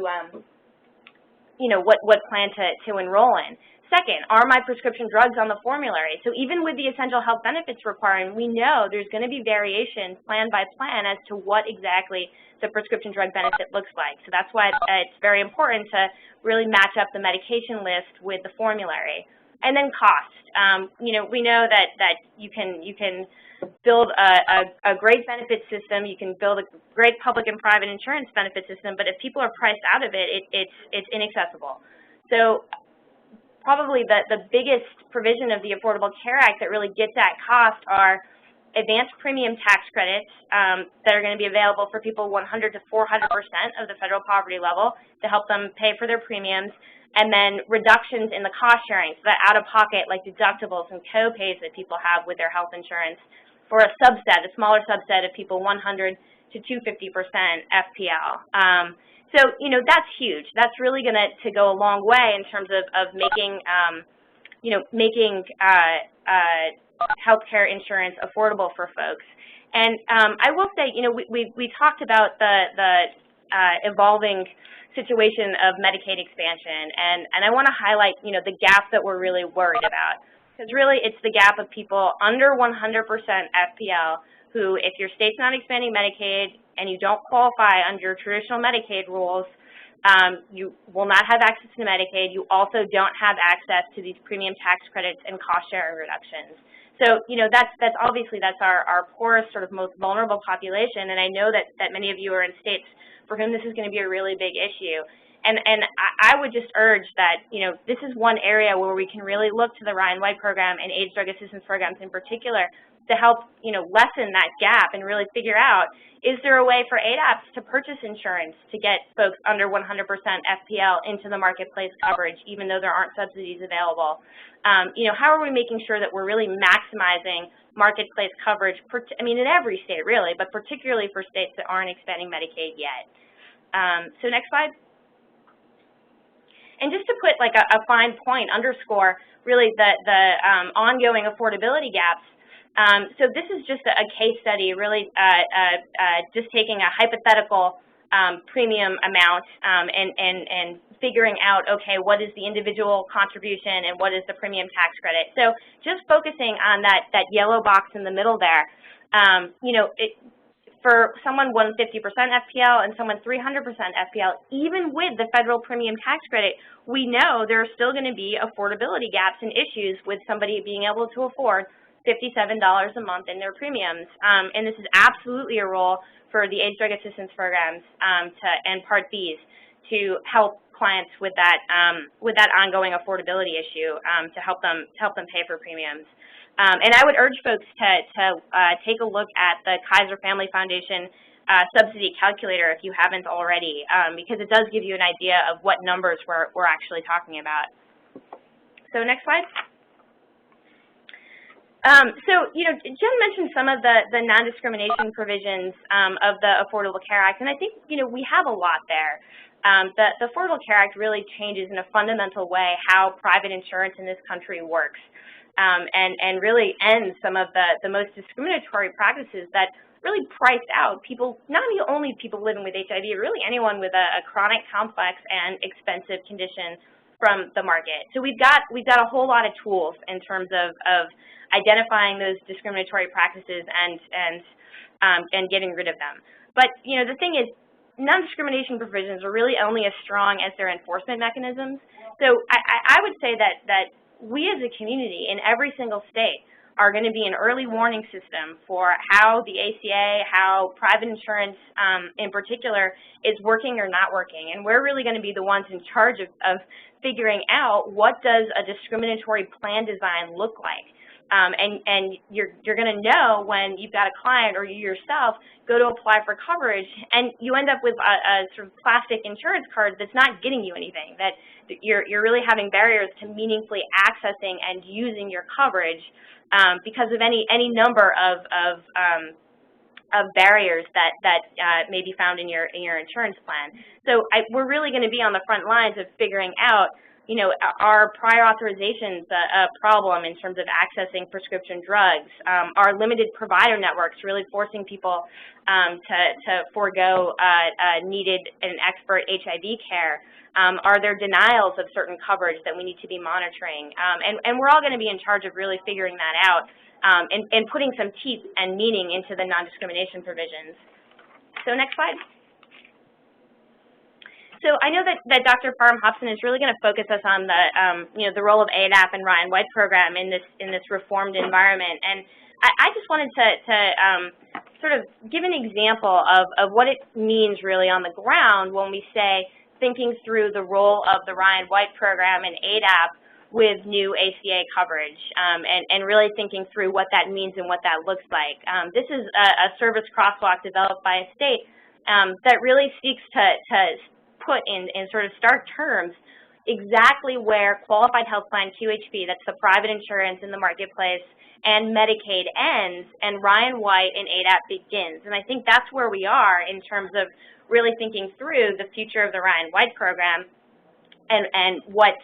what plan to enroll in. Second, are my prescription drugs on the formulary? So even with the essential health benefits requirement, we know there's going to be variation plan by plan as to what exactly the prescription drug benefit looks like. So that's why it's very important to really match up the medication list with the formulary. And then cost. We know that you can build a great benefit system, you can build a great public and private insurance benefit system, but if people are priced out of it, it's inaccessible. So probably the biggest provision of the Affordable Care Act that really gets at cost are advanced premium tax credits that are going to be available for people 100 to 400% of the federal poverty level to help them pay for their premiums, and then reductions in the cost sharing, so that out-of-pocket, like deductibles and co-pays that people have with their health insurance for a smaller subset of people 100 to 250% FPL. So, that's huge. That's really going to go a long way in terms of making, making healthcare insurance affordable for folks. And I will say, we talked about the evolving situation of Medicaid expansion, and I want to highlight, the gap that we're really worried about. Because really, it's the gap of people under 100% FPL who, if your state's not expanding Medicaid and you don't qualify under traditional Medicaid rules, you will not have access to Medicaid. You also don't have access to these premium tax credits and cost sharing reductions. So, that's obviously our poorest, sort of most vulnerable population, and I know that many of you are in states for whom this is going to be a really big issue. And I would just urge that, this is one area where we can really look to the Ryan White program and AIDS drug assistance programs in particular to help, lessen that gap and really figure out, is there a way for ADAPs to purchase insurance to get folks under 100% FPL into the marketplace coverage, even though there aren't subsidies available? How are we making sure that we're really maximizing marketplace coverage, in every state really, but particularly for states that aren't expanding Medicaid yet? So next slide. And just to put like a fine point, underscore really the ongoing affordability gaps. So this is just a case study, really just taking a hypothetical premium amount and figuring out, okay, what is the individual contribution and what is the premium tax credit. So just focusing on that yellow box in the middle there, for someone 150% FPL and someone 300% FPL, even with the federal premium tax credit, we know there are still going to be affordability gaps and issues with somebody being able to afford $57 a month in their premiums. And this is absolutely a role for the age drug assistance programs and Part Bs to help clients with that ongoing affordability issue to help them pay for premiums. And I would urge folks to take a look at the Kaiser Family Foundation subsidy calculator if you haven't already, because it does give you an idea of what numbers we're actually talking about. So next slide. Jen mentioned some of the non-discrimination provisions of the Affordable Care Act, and I think, we have a lot there. The Affordable Care Act really changes in a fundamental way how private insurance in this country works. And really ends some of the most discriminatory practices that really priced out people, not only people living with HIV, really anyone with a chronic, complex, and expensive condition from the market. So we've got a whole lot of tools in terms of identifying those discriminatory practices and getting rid of them. But the thing is, non-discrimination provisions are really only as strong as their enforcement mechanisms. So I would say that we as a community in every single state are going to be an early warning system for how the ACA, how private insurance in particular is working or not working. And we're really going to be the ones in charge of figuring out what does a discriminatory plan design look like. And you're going to know when you've got a client or you yourself go to apply for coverage and you end up with a sort of plastic insurance card that's not getting you anything, that you're really having barriers to meaningfully accessing and using your coverage because of any number of barriers that may be found in your insurance plan. So we're really going to be on the front lines of figuring out, are prior authorizations a problem in terms of accessing prescription drugs? Are limited provider networks really forcing people to forego needed and expert HIV care? Are there denials of certain coverage that we need to be monitoring? And we're all going to be in charge of really figuring that out and putting some teeth and meaning into the non-discrimination provisions. So next slide. So I know that Dr. Parham-Hobson is really going to focus us on the role of ADAP and Ryan White program in this reformed environment, and I just wanted to sort of give an example of what it means really on the ground when we say thinking through the role of the Ryan White program and ADAP with new ACA coverage, and really thinking through what that means and what that looks like. This is a service crosswalk developed by a state that really seeks to put in sort of stark terms exactly where qualified health plan QHP, that's the private insurance in the marketplace, and Medicaid ends, and Ryan White and ADAP begins. And I think that's where we are in terms of really thinking through the future of the Ryan White program and what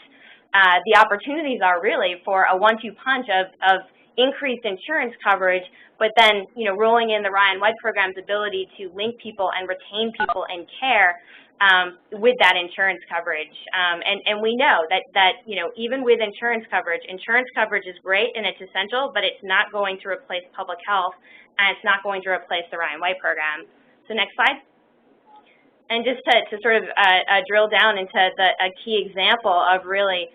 the opportunities are really for a 1-2 punch of increased insurance coverage, but then rolling in the Ryan White program's ability to link people and retain people in care with that insurance coverage. And we know that even with insurance coverage is great and it's essential, but it's not going to replace public health, and it's not going to replace the Ryan White program. So next slide. And just to sort of drill down into a key example of really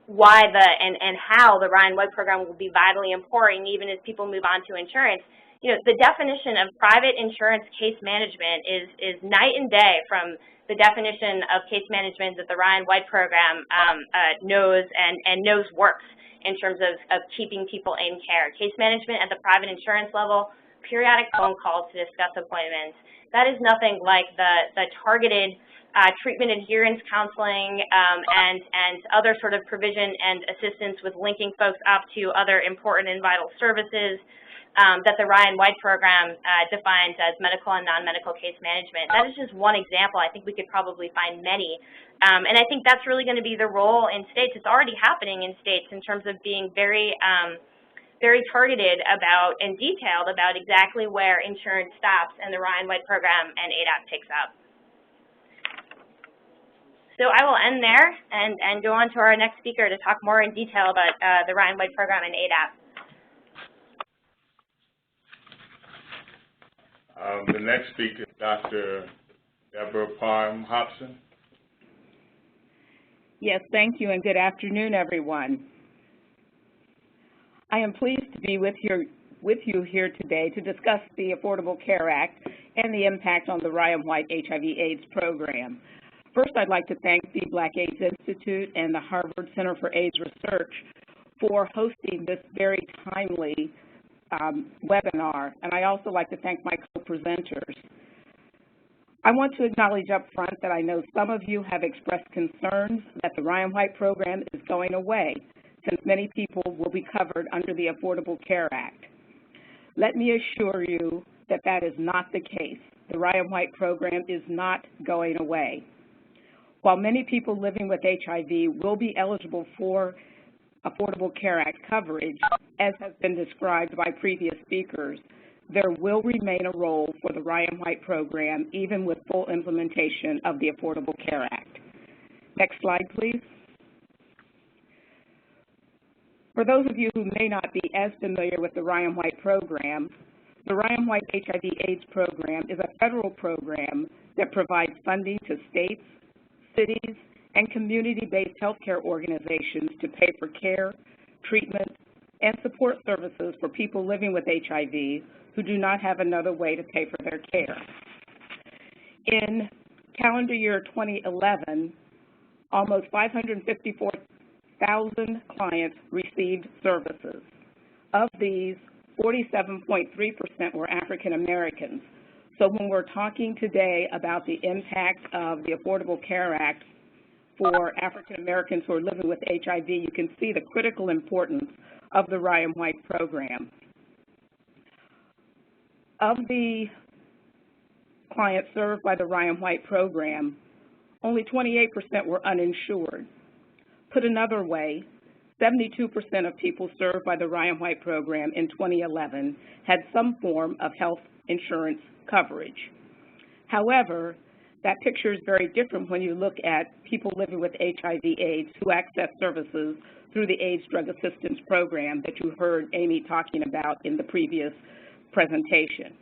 why and how the Ryan White program will be vitally important even as people move on to insurance. the definition of private insurance case management is night and day from the definition of case management that the Ryan White program knows and knows works in terms of keeping people in care. Case management at the private insurance level, periodic phone calls to discuss appointments. That is nothing like the targeted treatment adherence counseling and other sort of provision and assistance with linking folks up to other important and vital services that the Ryan White program defines as medical and non-medical case management. That is just one example. I think we could probably find many. And I think that's really going to be the role in states. It's already happening in states in terms of being very very targeted about and detailed about exactly where insurance stops and the Ryan White program and ADAP picks up. So I will end there and go on to our next speaker to talk more in detail about the Ryan White program and ADAP. The next speaker is Dr. Deborah Parham Hobson. Yes, thank you, and good afternoon, everyone. I am pleased to be with you here today to discuss the Affordable Care Act and the impact on the Ryan White HIV/AIDS program. First, I'd like to thank the Black AIDS Institute and the Harvard Center for AIDS Research for hosting this very timely webinar, and I also like to thank my co-presenters. I want to acknowledge up front that I know some of you have expressed concerns that the Ryan White program is going away, since many people will be covered under the Affordable Care Act. Let me assure you that that is not the case. The Ryan White program is not going away. While many people living with HIV will be eligible for Affordable Care Act coverage, as has been described by previous speakers, there will remain a role for the Ryan White program even with full implementation of the Affordable Care Act. Next slide, please. For those of you who may not be as familiar with the Ryan White program, the Ryan White HIV/AIDS program is a federal program that provides funding to states, cities, and community-based healthcare organizations to pay for care, treatment, and support services for people living with HIV who do not have another way to pay for their care. In calendar year 2011, almost 554,000 clients received services. Of these, 47.3% were African Americans. So when we're talking today about the impact of the Affordable Care Act for African Americans who are living with HIV, you can see the critical importance of the Ryan White program. Of the clients served by the Ryan White program, only 28% were uninsured. Put another way, 72% of people served by the Ryan White program in 2011 had some form of health insurance coverage. However, that picture is very different when you look at people living with HIV/AIDS who access services through the AIDS Drug Assistance Program that you heard Amy talking about in the previous presentation.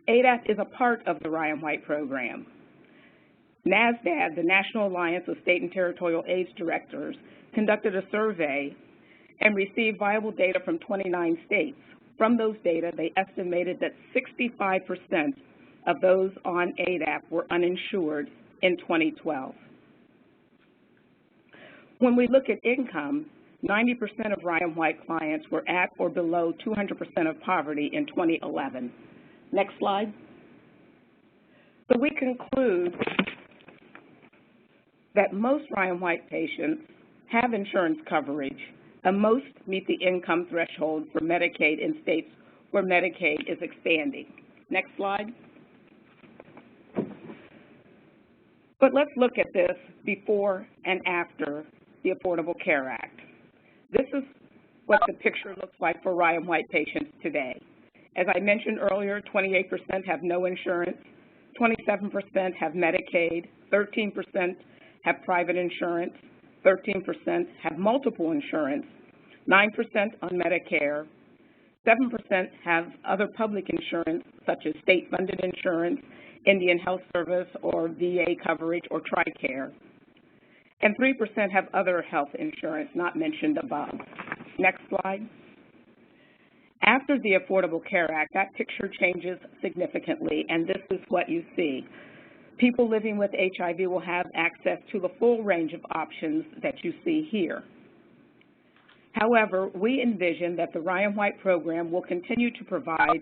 ADAP is a part of the Ryan White program. NASDAD, the National Alliance of State and Territorial AIDS Directors, conducted a survey and received viable data from 29 states. From those data, they estimated that 65% of those on ADAP were uninsured in 2012. When we look at income, 90% of Ryan White clients were at or below 200% of poverty in 2011. Next slide. So we conclude that most Ryan White patients have insurance coverage, and most meet the income threshold for Medicaid in states where Medicaid is expanding. Next slide. But let's look at this before and after the Affordable Care Act. This is what the picture looks like for Ryan White patients today. As I mentioned earlier, 28% have no insurance, 27% have Medicaid, 13% have private insurance, 13% have multiple insurance, 9% on Medicare, 7% have other public insurance such as state-funded insurance, Indian Health Service or VA coverage or TRICARE, and 3% have other health insurance not mentioned above. Next slide. After the Affordable Care Act, that picture changes significantly, and this is what you see. People living with HIV will have access to the full range of options that you see here. However, we envision that the Ryan White program will continue to provide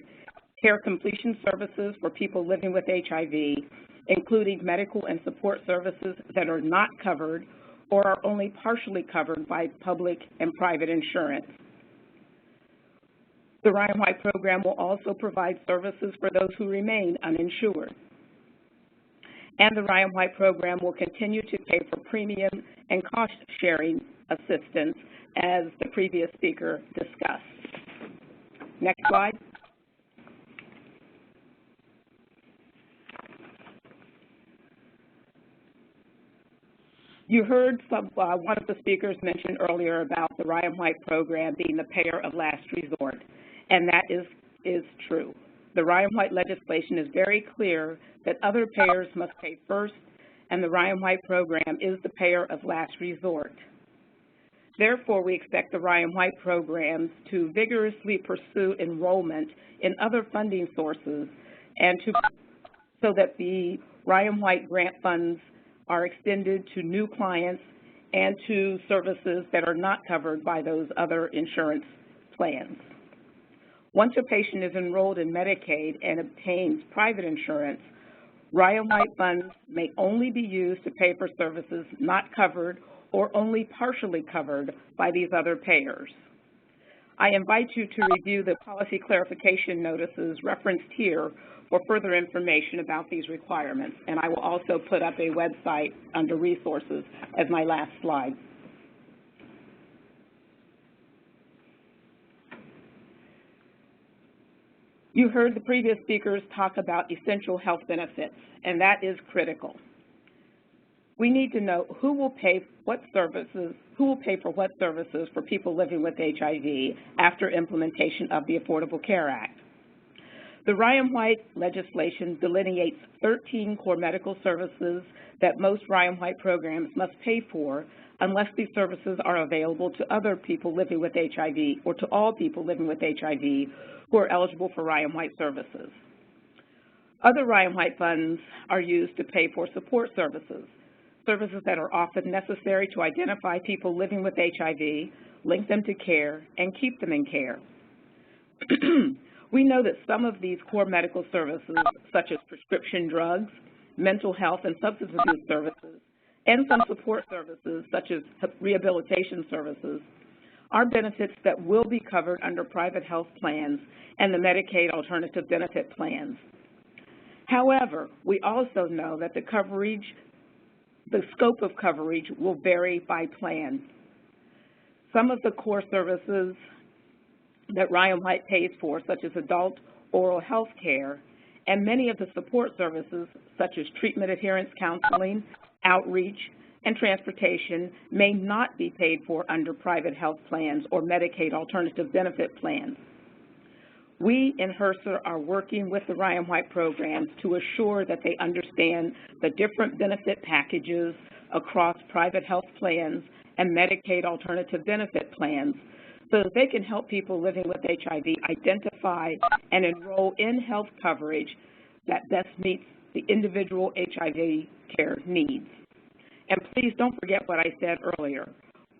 care completion services for people living with HIV, including medical and support services that are not covered or are only partially covered by public and private insurance. The Ryan White program will also provide services for those who remain uninsured. And the Ryan White program will continue to pay for premium and cost-sharing assistance, as the previous speaker discussed. Next slide. You heard one of the speakers mention earlier about the Ryan White program being the payer of last resort, and that is true. The Ryan White legislation is very clear that other payers must pay first, and the Ryan White program is the payer of last resort. Therefore, we expect the Ryan White programs to vigorously pursue enrollment in other funding sources and so that the Ryan White grant funds are extended to new clients and to services that are not covered by those other insurance plans. Once a patient is enrolled in Medicaid and obtains private insurance, Ryan White funds may only be used to pay for services not covered or only partially covered by these other payers. I invite you to review the policy clarification notices referenced here for further information about these requirements, and I will also put up a website under resources as my last slide. You heard the previous speakers talk about essential health benefits, and that is critical. We need to know who will pay for what services for people living with HIV after implementation of the Affordable Care Act. The Ryan White legislation delineates 13 core medical services that most Ryan White programs must pay for unless these services are available to other people living with HIV or to all people living with HIV who are eligible for Ryan White services. Other Ryan White funds are used to pay for support services that are often necessary to identify people living with HIV, link them to care, and keep them in care. We know that some of these core medical services, such as prescription drugs, mental health and substance abuse services, and some support services, such as rehabilitation services, are benefits that will be covered under private health plans and the Medicaid alternative benefit plans. However, we also know that the scope of coverage will vary by plan. Some of the core services that Ryan White pays for, such as adult oral health care, and many of the support services, such as treatment adherence counseling, outreach, and transportation, may not be paid for under private health plans or Medicaid alternative benefit plans. We in HRSA are working with the Ryan White programs to assure that they understand the different benefit packages across private health plans and Medicaid alternative benefit plans so that they can help people living with HIV identify and enroll in health coverage that best meets the individual HIV care needs. And please don't forget what I said earlier.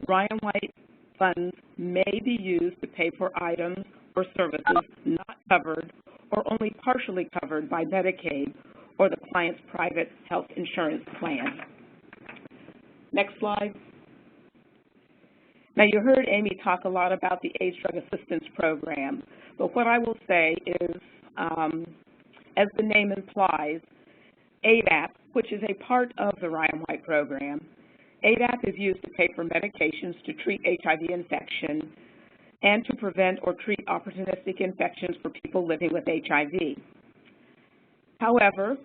Ryan White funds may be used to pay for items or services not covered or only partially covered by Medicaid or the client's private health insurance plan. Next slide. Now, you heard Amy talk a lot about the AIDS Drug Assistance Program, but what I will say is, as the name implies, ADAP, which is a part of the Ryan White program, ADAP is used to pay for medications to treat HIV infection and to prevent or treat opportunistic infections for people living with HIV. However,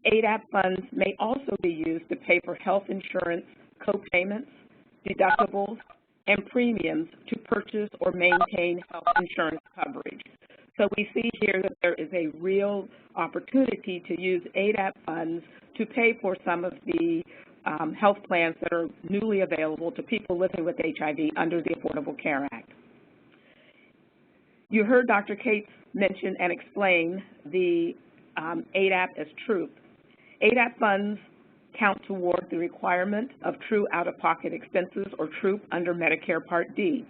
ADAP funds may also be used to pay for health insurance co-payments, deductibles, and premiums to purchase or maintain health insurance coverage. So we see here that there is a real opportunity to use ADAP funds to pay for some of the health plans that are newly available to people living with HIV under the Affordable Care Act. You heard Dr. Cates mention and explain the ADAP as TROOP. ADAP funds count toward the requirement of true out-of-pocket expenses, or TROOP, under Medicare Part D.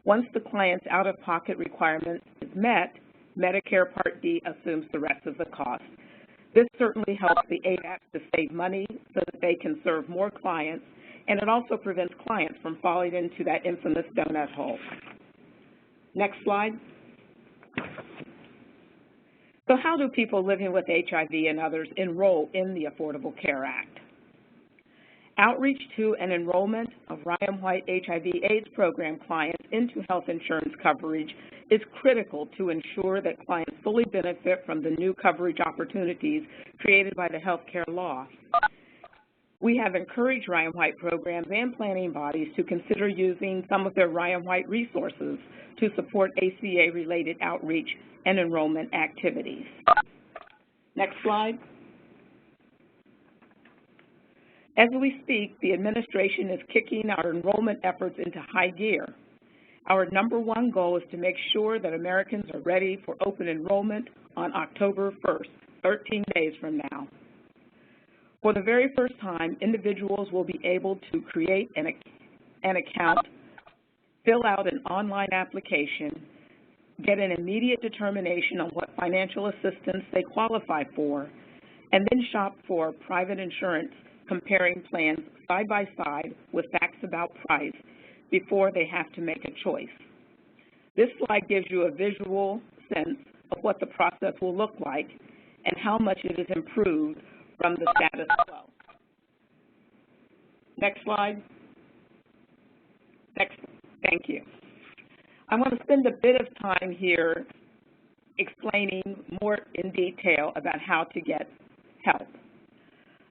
Once the client's out-of-pocket requirement is met, Medicare Part D assumes the rest of the cost. This certainly helps the ADAP to save money so that they can serve more clients, and it also prevents clients from falling into that infamous donut hole. Next slide. So how do people living with HIV and others enroll in the Affordable Care Act? Outreach to and enrollment of Ryan White HIV/AIDS program clients into health insurance coverage is critical to ensure that clients fully benefit from the new coverage opportunities created by the health care law. We have encouraged Ryan White programs and planning bodies to consider using some of their Ryan White resources to support ACA-related outreach and enrollment activities. Next slide. As we speak, the administration is kicking our enrollment efforts into high gear. Our #1 goal is to make sure that Americans are ready for open enrollment on October 1st, 13 days from now. For the very first time, individuals will be able to create an account, fill out an online application, get an immediate determination on what financial assistance they qualify for, and then shop for private insurance, comparing plans side by side with facts about price before they have to make a choice. This slide gives you a visual sense of what the process will look like and how much it is improved from the status quo. Next slide. Next. Thank you. I want to spend a bit of time here explaining more in detail about how to get help.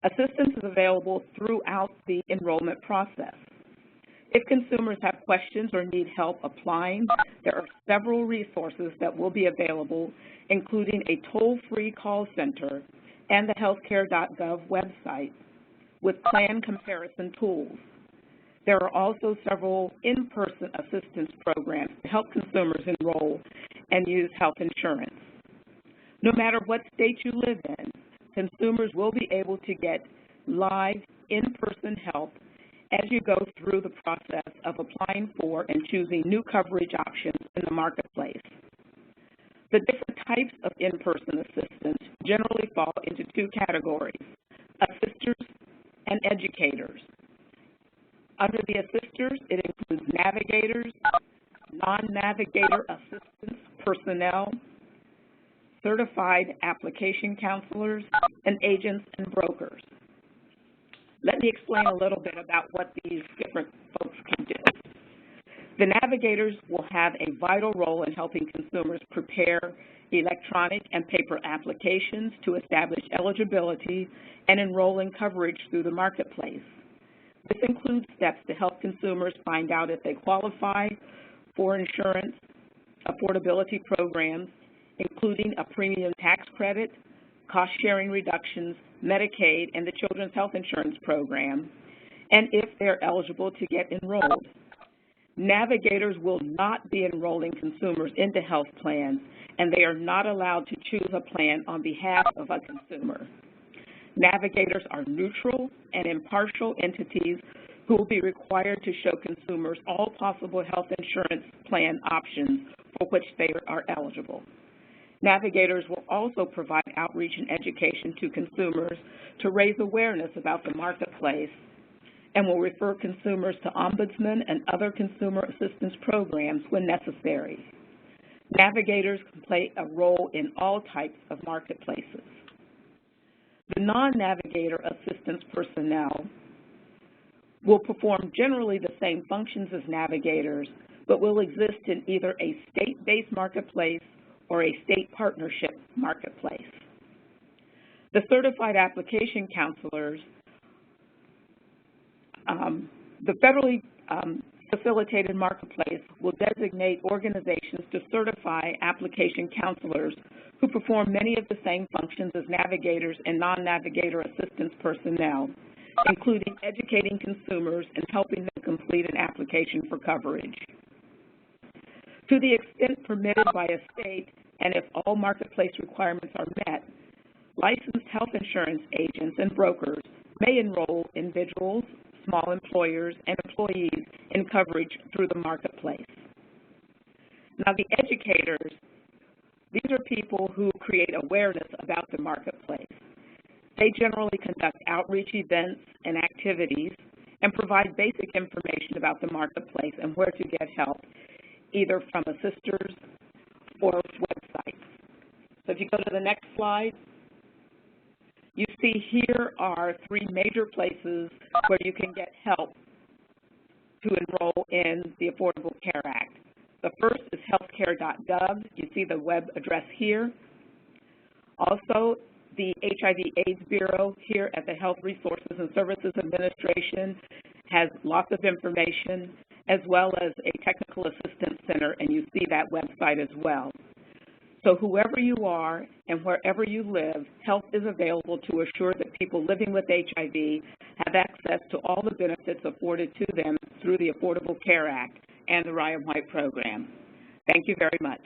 Assistance is available throughout the enrollment process. If consumers have questions or need help applying, there are several resources that will be available, including a toll-free call center and the healthcare.gov website with plan comparison tools. There are also several in-person assistance programs to help consumers enroll and use health insurance. No matter what state you live in, consumers will be able to get live, in-person help as you go through the process of applying for and choosing new coverage options in the marketplace. The different types of in-person assistance generally fall into two categories: assisters and educators. Under the assisters, it includes navigators, non-navigator assistance personnel, certified application counselors, and agents and brokers. Let me explain a little bit about what these different folks can do. The navigators will have a vital role in helping consumers prepare electronic and paper applications to establish eligibility and enroll in coverage through the marketplace. This includes steps to help consumers find out if they qualify for insurance affordability programs, including a premium tax credit, cost-sharing reductions, Medicaid, and the Children's Health Insurance Program, and if they're eligible to get enrolled. Navigators will not be enrolling consumers into health plans, and they are not allowed to choose a plan on behalf of a consumer. Navigators are neutral and impartial entities who will be required to show consumers all possible health insurance plan options for which they are eligible. Navigators will also provide outreach and education to consumers to raise awareness about the marketplace and will refer consumers to ombudsmen and other consumer assistance programs when necessary. Navigators can play a role in all types of marketplaces. The non-navigator assistance personnel will perform generally the same functions as navigators, but will exist in either a state-based marketplace or a state partnership marketplace. The certified application counselors, the federally facilitated marketplace will designate organizations to certify application counselors who perform many of the same functions as navigators and non-navigator assistance personnel, including educating consumers and helping them complete an application for coverage. To the extent permitted by a state and if all marketplace requirements are met, licensed health insurance agents and brokers may enroll individuals, small employers, and employees in coverage through the marketplace. Now, the educators, these are people who create awareness about the marketplace. They generally conduct outreach events and activities and provide basic information about the marketplace and where to get help, either from assisters or websites. So if you go to the next slide, you see here are 3 major places where you can get help to enroll in the Affordable Care Act. The first is healthcare.gov. You see the web address here. Also, the HIV/AIDS Bureau here at the Health Resources and Services Administration has lots of information, as well as a technical assistance center, and you see that website as well. So whoever you are and wherever you live, help is available to assure that people living with HIV have access to all the benefits afforded to them through the Affordable Care Act and the Ryan White program. Thank you very much.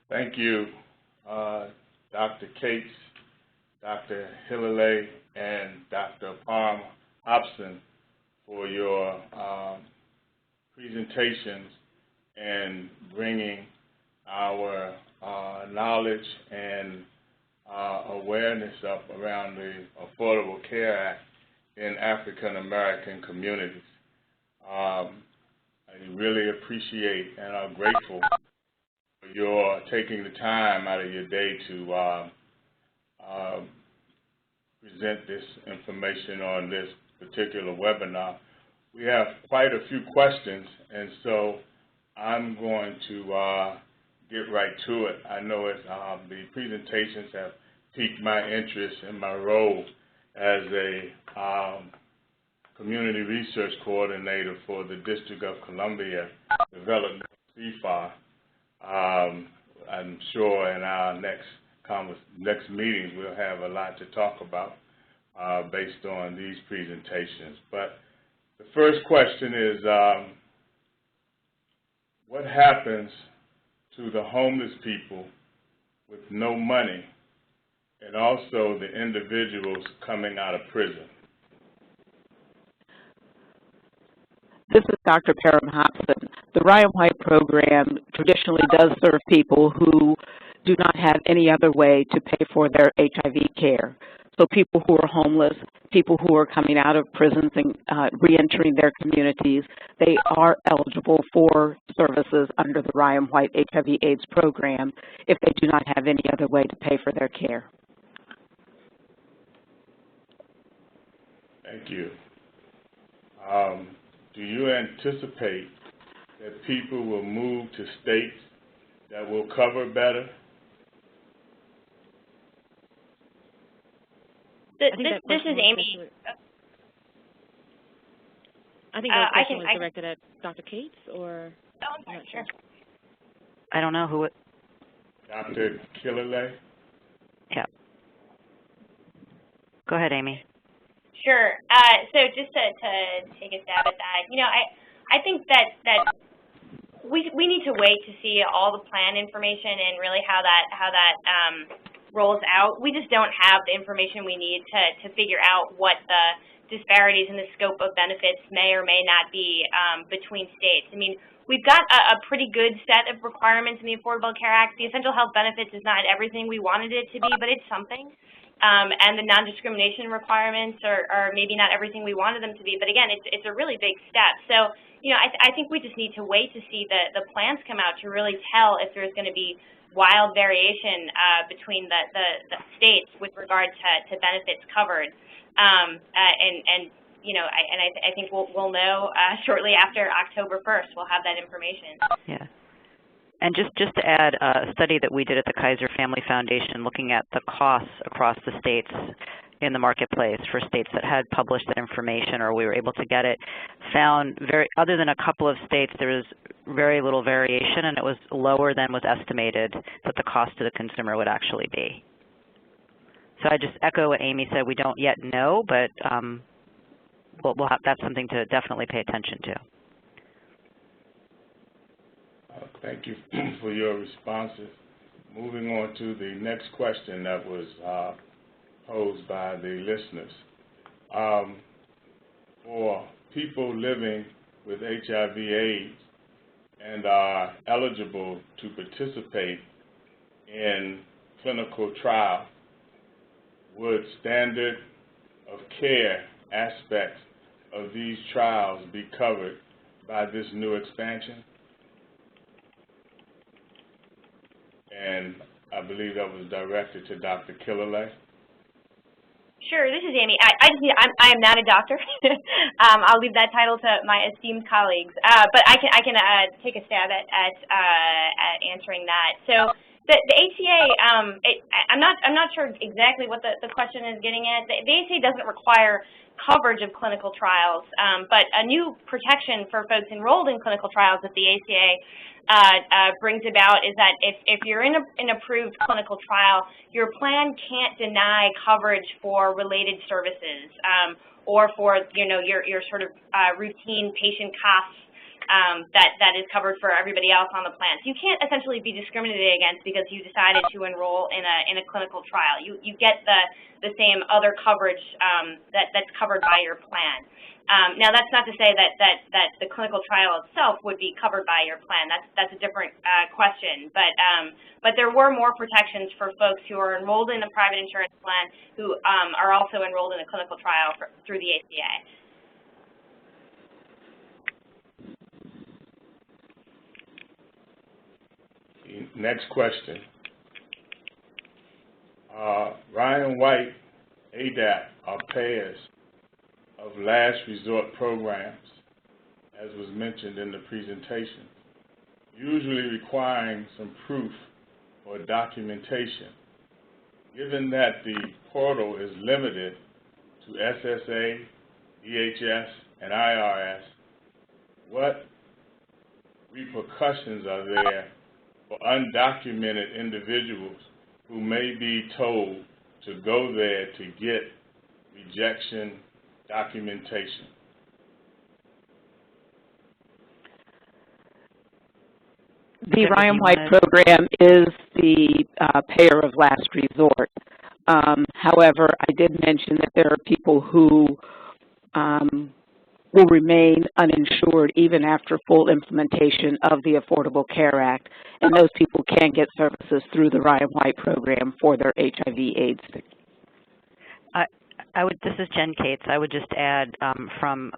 Thank you, Dr. Cates, Dr. Hillelay, and Dr. Parham Hobson for your presentations and bringing our knowledge and awareness up around the Affordable Care Act in African American communities. I really appreciate and are grateful for your taking the time out of your day to present this information on this particular webinar. We have quite a few questions, and so I'm going to get right to it. I know the presentations have piqued my interest in my role as a community research coordinator for the District of Columbia Development CFAR. I'm sure in our next meetings we'll have a lot to talk about based on these presentations. But the first question is, what happens to the homeless people with no money and also the individuals coming out of prison? This is Dr. Parham Hobson. The Ryan White program traditionally does serve people who do not have any other way to pay for their HIV care. So people who are homeless, people who are coming out of prisons and reentering their communities, they are eligible for services under the Ryan White HIV/AIDS program if they do not have any other way to pay for their care. Thank you. Do you anticipate that people will move to states that will cover better? This is Amy. I think that question was directed at Dr. Cates, or? Oh, I'm sorry, sure. I don't know who it. Dr. Killalay? Yeah. Go ahead, Amy. Sure. So just to take a stab at that, you know, I think that we need to wait to see all the plan information and really how that rolls out. We just don't have the information we need to figure out what the disparities in the scope of benefits may or may not be between states. I mean, we've got a pretty good set of requirements in the Affordable Care Act. The essential health benefits is not everything we wanted it to be, but it's something. And the non-discrimination requirements are maybe not everything we wanted them to be, but again, it's a really big step. So, you know, I think we just need to wait to see the plans come out to really tell if there's going to be wild variation between the states with regard to benefits covered. And you know, I think we'll know shortly after October 1st. We'll have that information. Yeah. And just to add, a study that we did at the Kaiser Family Foundation looking at the costs across the states in the marketplace for states that had published that information or we were able to get it, found other than a couple of states, there was very little variation, and it was lower than was estimated that the cost to the consumer would actually be. So I just echo what Amy said. We don't yet know, but that's something to definitely pay attention to. Thank you for your responses. Moving on to the next question that was posed by the listeners. For people living with HIV/AIDS and are eligible to participate in clinical trial, would standard of care aspects of these trials be covered by this new expansion? And I believe that was directed to Dr. Killalay. Sure, this is Amy. I am not a doctor. I'll leave that title to my esteemed colleagues. But I can take a stab at answering that. So the ACA, I'm not sure exactly what the question is getting at. The ACA doesn't require coverage of clinical trials, but a new protection for folks enrolled in clinical trials that the ACA brings about is that if you're in an approved clinical trial, your plan can't deny coverage for related services or for your sort of routine patient costs that is covered for everybody else on the plan. So you can't essentially be discriminated against because you decided to enroll in a clinical trial. You get the same other coverage that's covered by your plan. Now, that's not to say that the clinical trial itself would be covered by your plan. That's a different question. But there were more protections for folks who are enrolled in a private insurance plan who are also enrolled in a clinical trial through the ACA. Next question. Ryan White, ADAP, are payers of last resort programs, as was mentioned in the presentation, usually requiring some proof or documentation. Given that the portal is limited to SSA, DHS, and IRS, what repercussions are there for undocumented individuals who may be told to go there to get rejection documentation? The Ryan White program is the payer of last resort. However, I did mention that there are people who will remain uninsured even after full implementation of the Affordable Care Act, and those people can get services through the Ryan White program for their HIV/AIDS. This is Jen Cates. I would just add from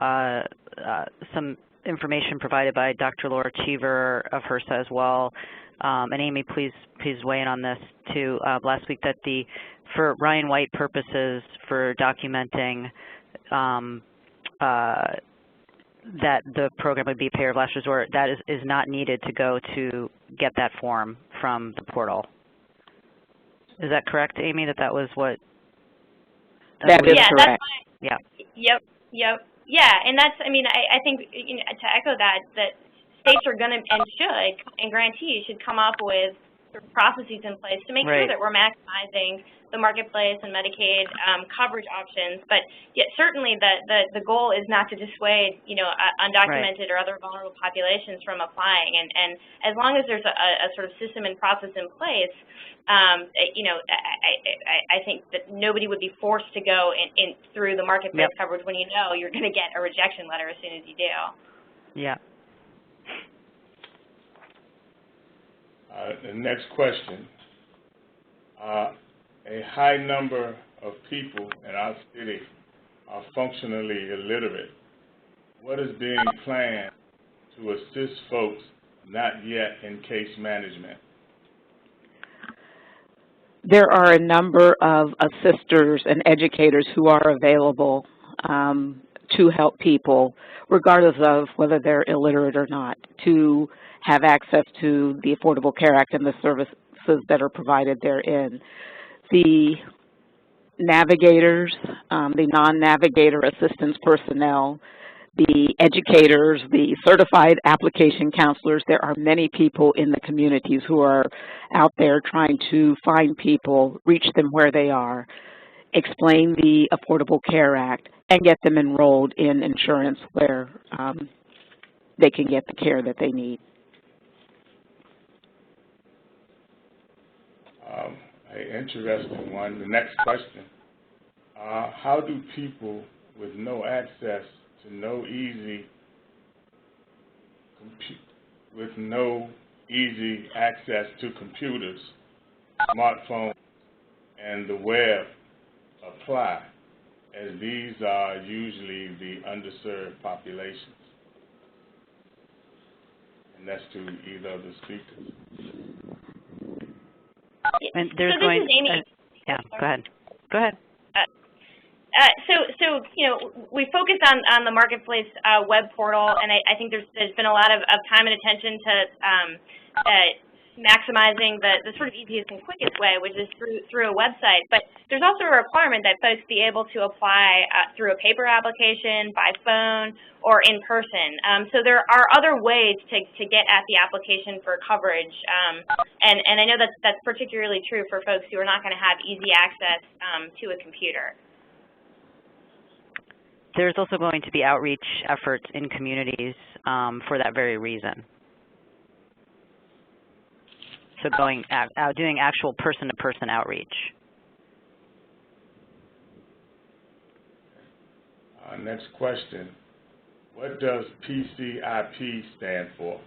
some information provided by Dr. Laura Cheever of HRSA as well, and Amy, please weigh in on this too. Last week, that for Ryan White purposes for documenting that the program would be a payer of last resort, that is not needed to go to get that form from the portal. Is that correct, Amy? That was what? That is correct. Yeah. Yep. Yeah, and that's, I think, to echo that states are going to and should, and grantees should come up with processes in place to make sure that we're maximizing the marketplace and Medicaid coverage options. But yet certainly the goal is not to dissuade, undocumented or other vulnerable populations from applying. And as long as there's a sort of system and process in place, I think that nobody would be forced to go in through the marketplace coverage when you know you're going to get a rejection letter as soon as you do. Yeah. The next question. A high number of people in our city are functionally illiterate. What is being planned to assist folks not yet in case management? There are a number of assisters and educators who are available to help people, regardless of whether they're illiterate or not, to have access to the Affordable Care Act and the services that are provided therein. The navigators, the non-navigator assistance personnel, the educators, the certified application counselors, there are many people in the communities who are out there trying to find people, reach them where they are, explain the Affordable Care Act, and get them enrolled in insurance where they can get the care that they need. An interesting one. The next question. How do people with no access to no easy access to computers, smartphones, and the web apply, as these are usually the underserved populations? And that's to either of the speakers. And there's so this is Amy. Yeah, go ahead. Go ahead. So you know, we focused on the Marketplace web portal, and I think there's been a lot of time and attention to maximizing the sort of easiest and quickest way, which is through a website. But there's also a requirement that folks be able to apply through a paper application, by phone, or in person. So there are other ways to get at the application for coverage, and I know that's particularly true for folks who are not going to have easy access to a computer. There's also going to be outreach efforts in communities for that very reason. So doing actual person-to-person outreach. Next question. What does PCIP stand for?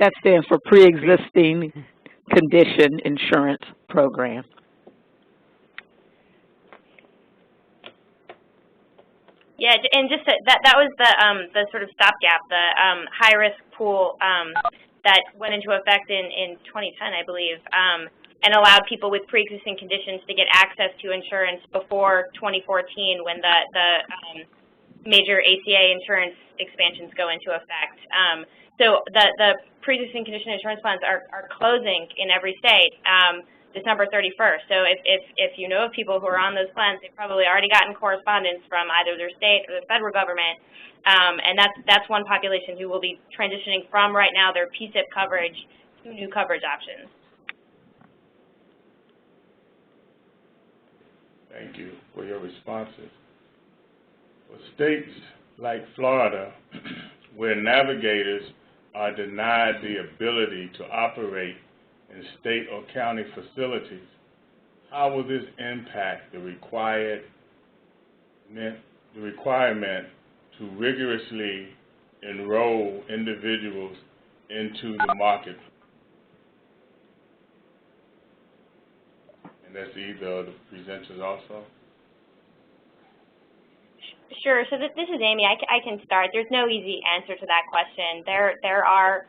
That stands for Pre-Existing Condition Insurance Program. Yeah, and just that was the sort of stopgap, the high-risk pool that went into effect in 2010, I believe, and allowed people with pre-existing conditions to get access to insurance before 2014, when the major ACA insurance expansions go into effect. So the pre-existing condition insurance plans are closing in every state December 31st. So if you know of people who are on those plans, they've probably already gotten correspondence from either their state or the federal government, and that's one population who will be transitioning from right now their PCIP coverage to new coverage options. Thank you for your responses. For states like Florida, where navigators are denied the ability to operate in state or county facilities, how will this impact the requirement to rigorously enroll individuals into the market? And that's either of the presenters also. Sure. So this is Amy. I can start. There's no easy answer to that question. There are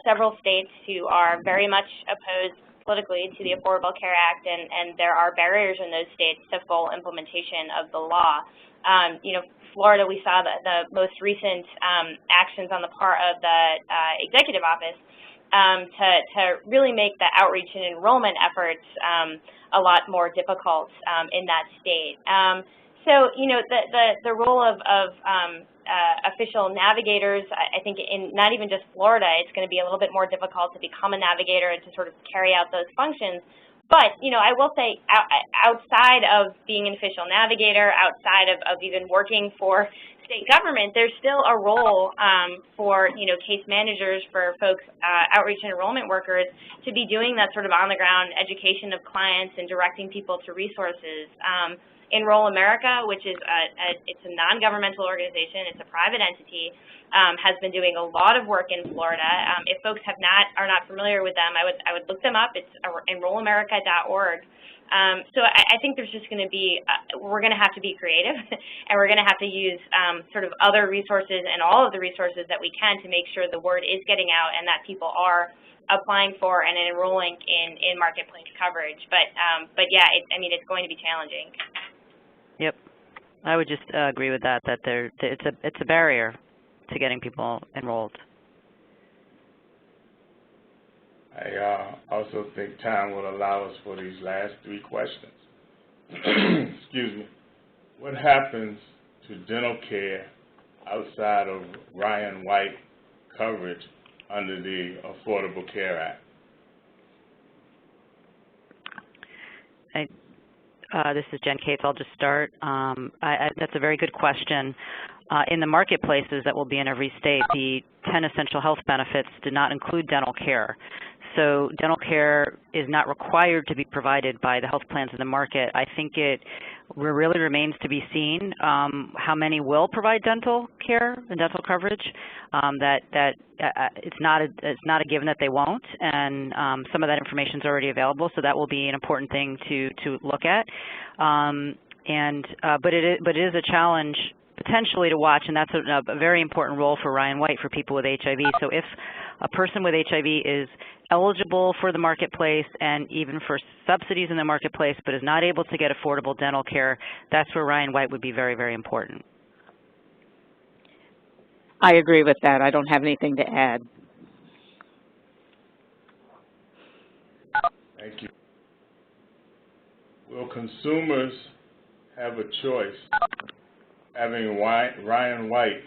several states who are very much opposed politically to the Affordable Care Act, and there are barriers in those states to full implementation of the law. You know, Florida, we saw the most recent actions on the part of the executive office to really make the outreach and enrollment efforts a lot more difficult in that state. So, you know, the role of official navigators, I think in not even just Florida, it's going to be a little bit more difficult to become a navigator and to sort of carry out those functions. But, you know, I will say outside of being an official navigator, outside of even working for state government, there's still a role for, you know, case managers, for folks, outreach and enrollment workers, to be doing that sort of on-the-ground education of clients and directing people to resources. Enroll America, which is it's a non-governmental organization, it's a private entity, has been doing a lot of work in Florida. If folks are not familiar with them, I would look them up. It's enrollamerica.org. So I think there's just going to be we're going to have to be creative, and we're going to have to use sort of other resources and all of the resources that we can to make sure the word is getting out and that people are applying for and enrolling in marketplace coverage. But yeah, I mean, it's going to be challenging. Yep, I would just agree with that. That it's a barrier to getting people enrolled. I also think time will allow us for these last three questions. Excuse me. What happens to dental care outside of Ryan White coverage under the Affordable Care Act? This is Jen Cates. I'll just start. That's a very good question. In the marketplaces that will be in every state, the 10 essential health benefits did not include dental care. So dental care is not required to be provided by the health plans in the market. I think it really remains to be seen how many will provide dental care and dental coverage. It's not a given that they won't, and some of that information is already available. So that will be an important thing to look at. But it is a challenge potentially to watch, and that's a very important role for Ryan White for people with HIV. So if a person with HIV is eligible for the marketplace and even for subsidies in the marketplace but is not able to get affordable dental care, that's where Ryan White would be very, very important. I agree with that. I don't have anything to add. Thank you. Will consumers have a choice having Ryan White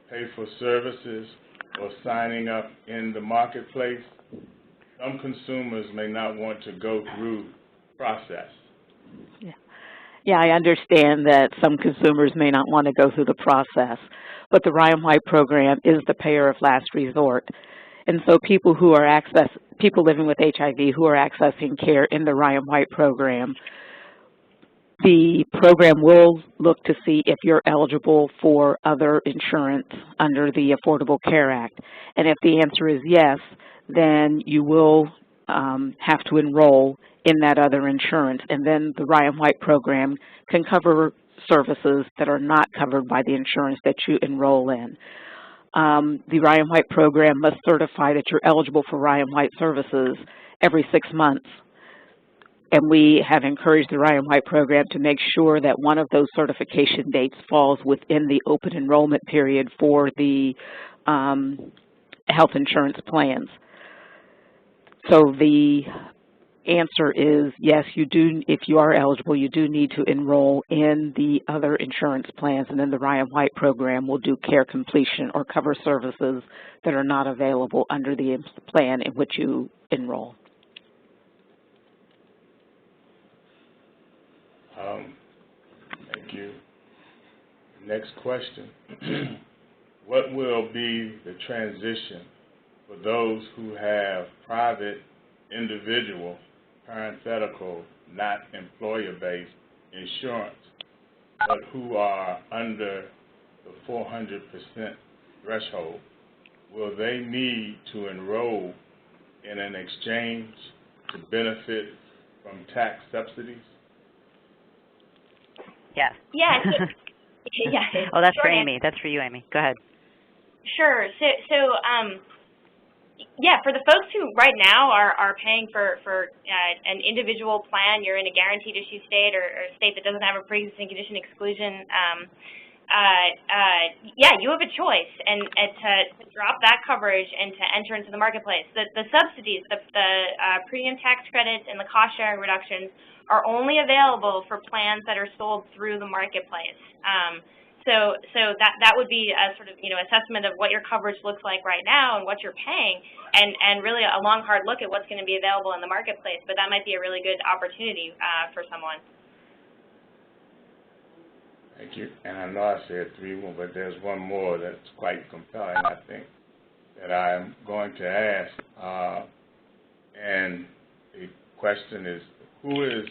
pay for services or signing up in the marketplace? Some consumers may not want to go through the process. Yeah, I understand that some consumers may not want to go through the process, but the Ryan White program is the payer of last resort. And so people living with HIV who are accessing care in the Ryan White program, the program will look to see if you're eligible for other insurance under the Affordable Care Act. And if the answer is yes, then you will have to enroll in that other insurance. And then the Ryan White program can cover services that are not covered by the insurance that you enroll in. The Ryan White program must certify that you're eligible for Ryan White services every 6 months. And we have encouraged the Ryan White program to make sure that one of those certification dates falls within the open enrollment period for the health insurance plans. So the answer is yes, you do. If you are eligible, you do need to enroll in the other insurance plans, and then the Ryan White program will do care completion or cover services that are not available under the plan in which you enroll. Thank you. Next question. What will be the transition for those who have private, individual, parenthetical, not employer-based insurance, but who are under the 400% threshold? Will they need to enroll in an exchange to benefit from tax subsidies? Yes. Yeah. Yeah. Oh, that's for Amy. That's for you, Amy. Go ahead. Sure. Yeah, for the folks who right now are paying for an individual plan, you're in a guaranteed issue state or a state that doesn't have a pre-existing condition exclusion, yeah, you have a choice and to drop that coverage and to enter into the marketplace. The subsidies, the premium tax credits and the cost sharing reductions are only available for plans that are sold through the marketplace. So that would be a sort of, assessment of what your coverage looks like right now and what you're paying, and really a long, hard look at what's going to be available in the marketplace. But that might be a really good opportunity for someone. Thank you. And I know I said 3 more, but there's one more that's quite compelling, I think, that I'm going to ask. And the question is, who is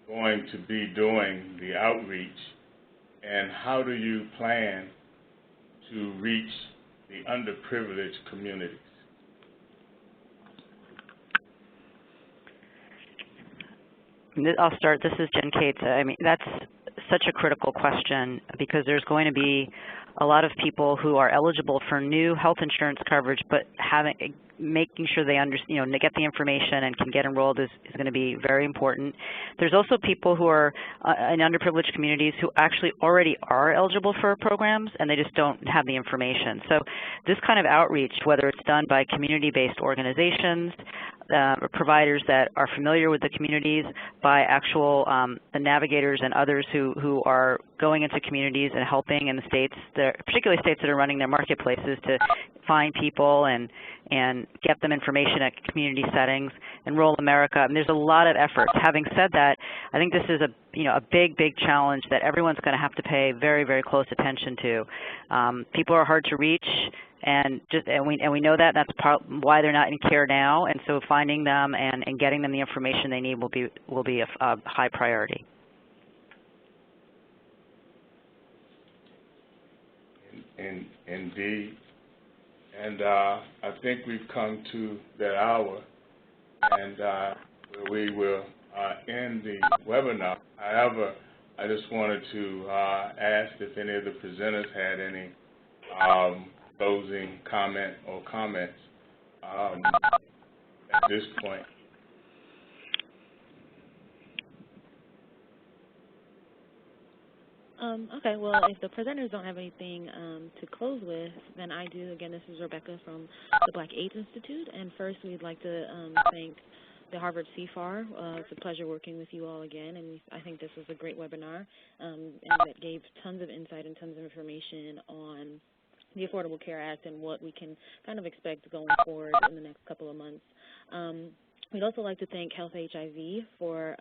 going to be doing the outreach, and how do you plan to reach the underprivileged communities? I'll start. This is Jen Cates. I mean, that's such a critical question because there's going to be a lot of people who are eligible for new health insurance coverage, but making sure they get the information and can get enrolled is going to be very important. There's also people who are in underprivileged communities who actually already are eligible for programs and they just don't have the information. So this kind of outreach, whether it's done by community-based organizations, providers that are familiar with the communities, by actual the navigators and others who are going into communities and helping in the states, particularly states that are running their marketplaces, to find people and get them information at community settings. Enroll America. I mean, there's a lot of efforts. Having said that, I think this is a big challenge that everyone's going to have to pay very, very close attention to. People are hard to reach, and we know that. That's why they're not in care now. And so finding them and getting them the information they need will be a high priority. Indeed. And I think we've come to that hour, and we will end the webinar. However, I just wanted to ask if any of the presenters had any closing comment or comments at this point. Okay, well, if the presenters don't have anything to close with, then I do. Again, this is Rebecca from the Black AIDS Institute, and first we'd like to thank the Harvard CFAR. It's a pleasure working with you all again, and I think this was a great webinar, and that gave tons of insight and tons of information on the Affordable Care Act and what we can kind of expect going forward in the next couple of months. We'd also like to thank Health HIV for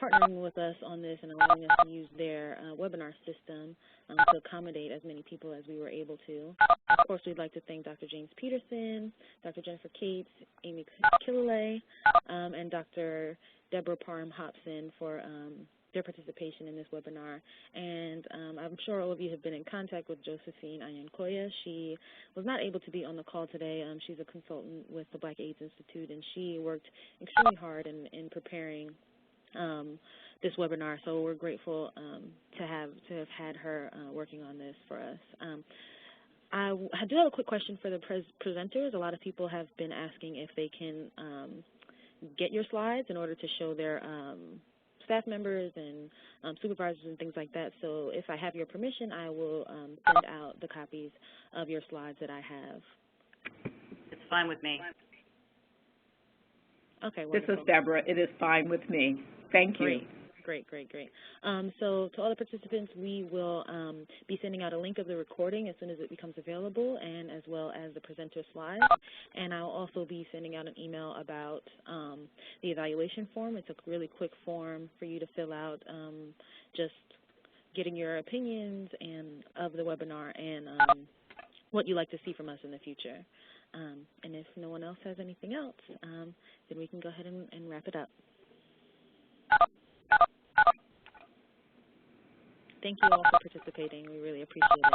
partnering with us on this and allowing us to use their webinar system to accommodate as many people as we were able to. Of course, we'd like to thank Dr. James Peterson, Dr. Jennifer Cates, Amy Killalay, and Dr. Deborah Parham-Hobson for their participation in this webinar. And I'm sure all of you have been in contact with Josephine Ayankoya. She was not able to be on the call today. She's a consultant with the Black AIDS Institute, and she worked extremely hard in preparing this webinar, so we're grateful to have had her working on this for us. I do have a quick question for the presenters. A lot of people have been asking if they can get your slides in order to show their staff members and supervisors and things like that. So if I have your permission, I will send out the copies of your slides that I have. It's fine with me. Okay, wonderful. This is Deborah. It is fine with me. Thank you. Great. So to all the participants, we will be sending out a link of the recording as soon as it becomes available, and as well as the presenter slides. And I'll also be sending out an email about the evaluation form. It's a really quick form for you to fill out, just getting your opinions of the webinar and what you'd like to see from us in the future. And if no one else has anything else, then we can go ahead and wrap it up. Thank you all for participating. We really appreciate it.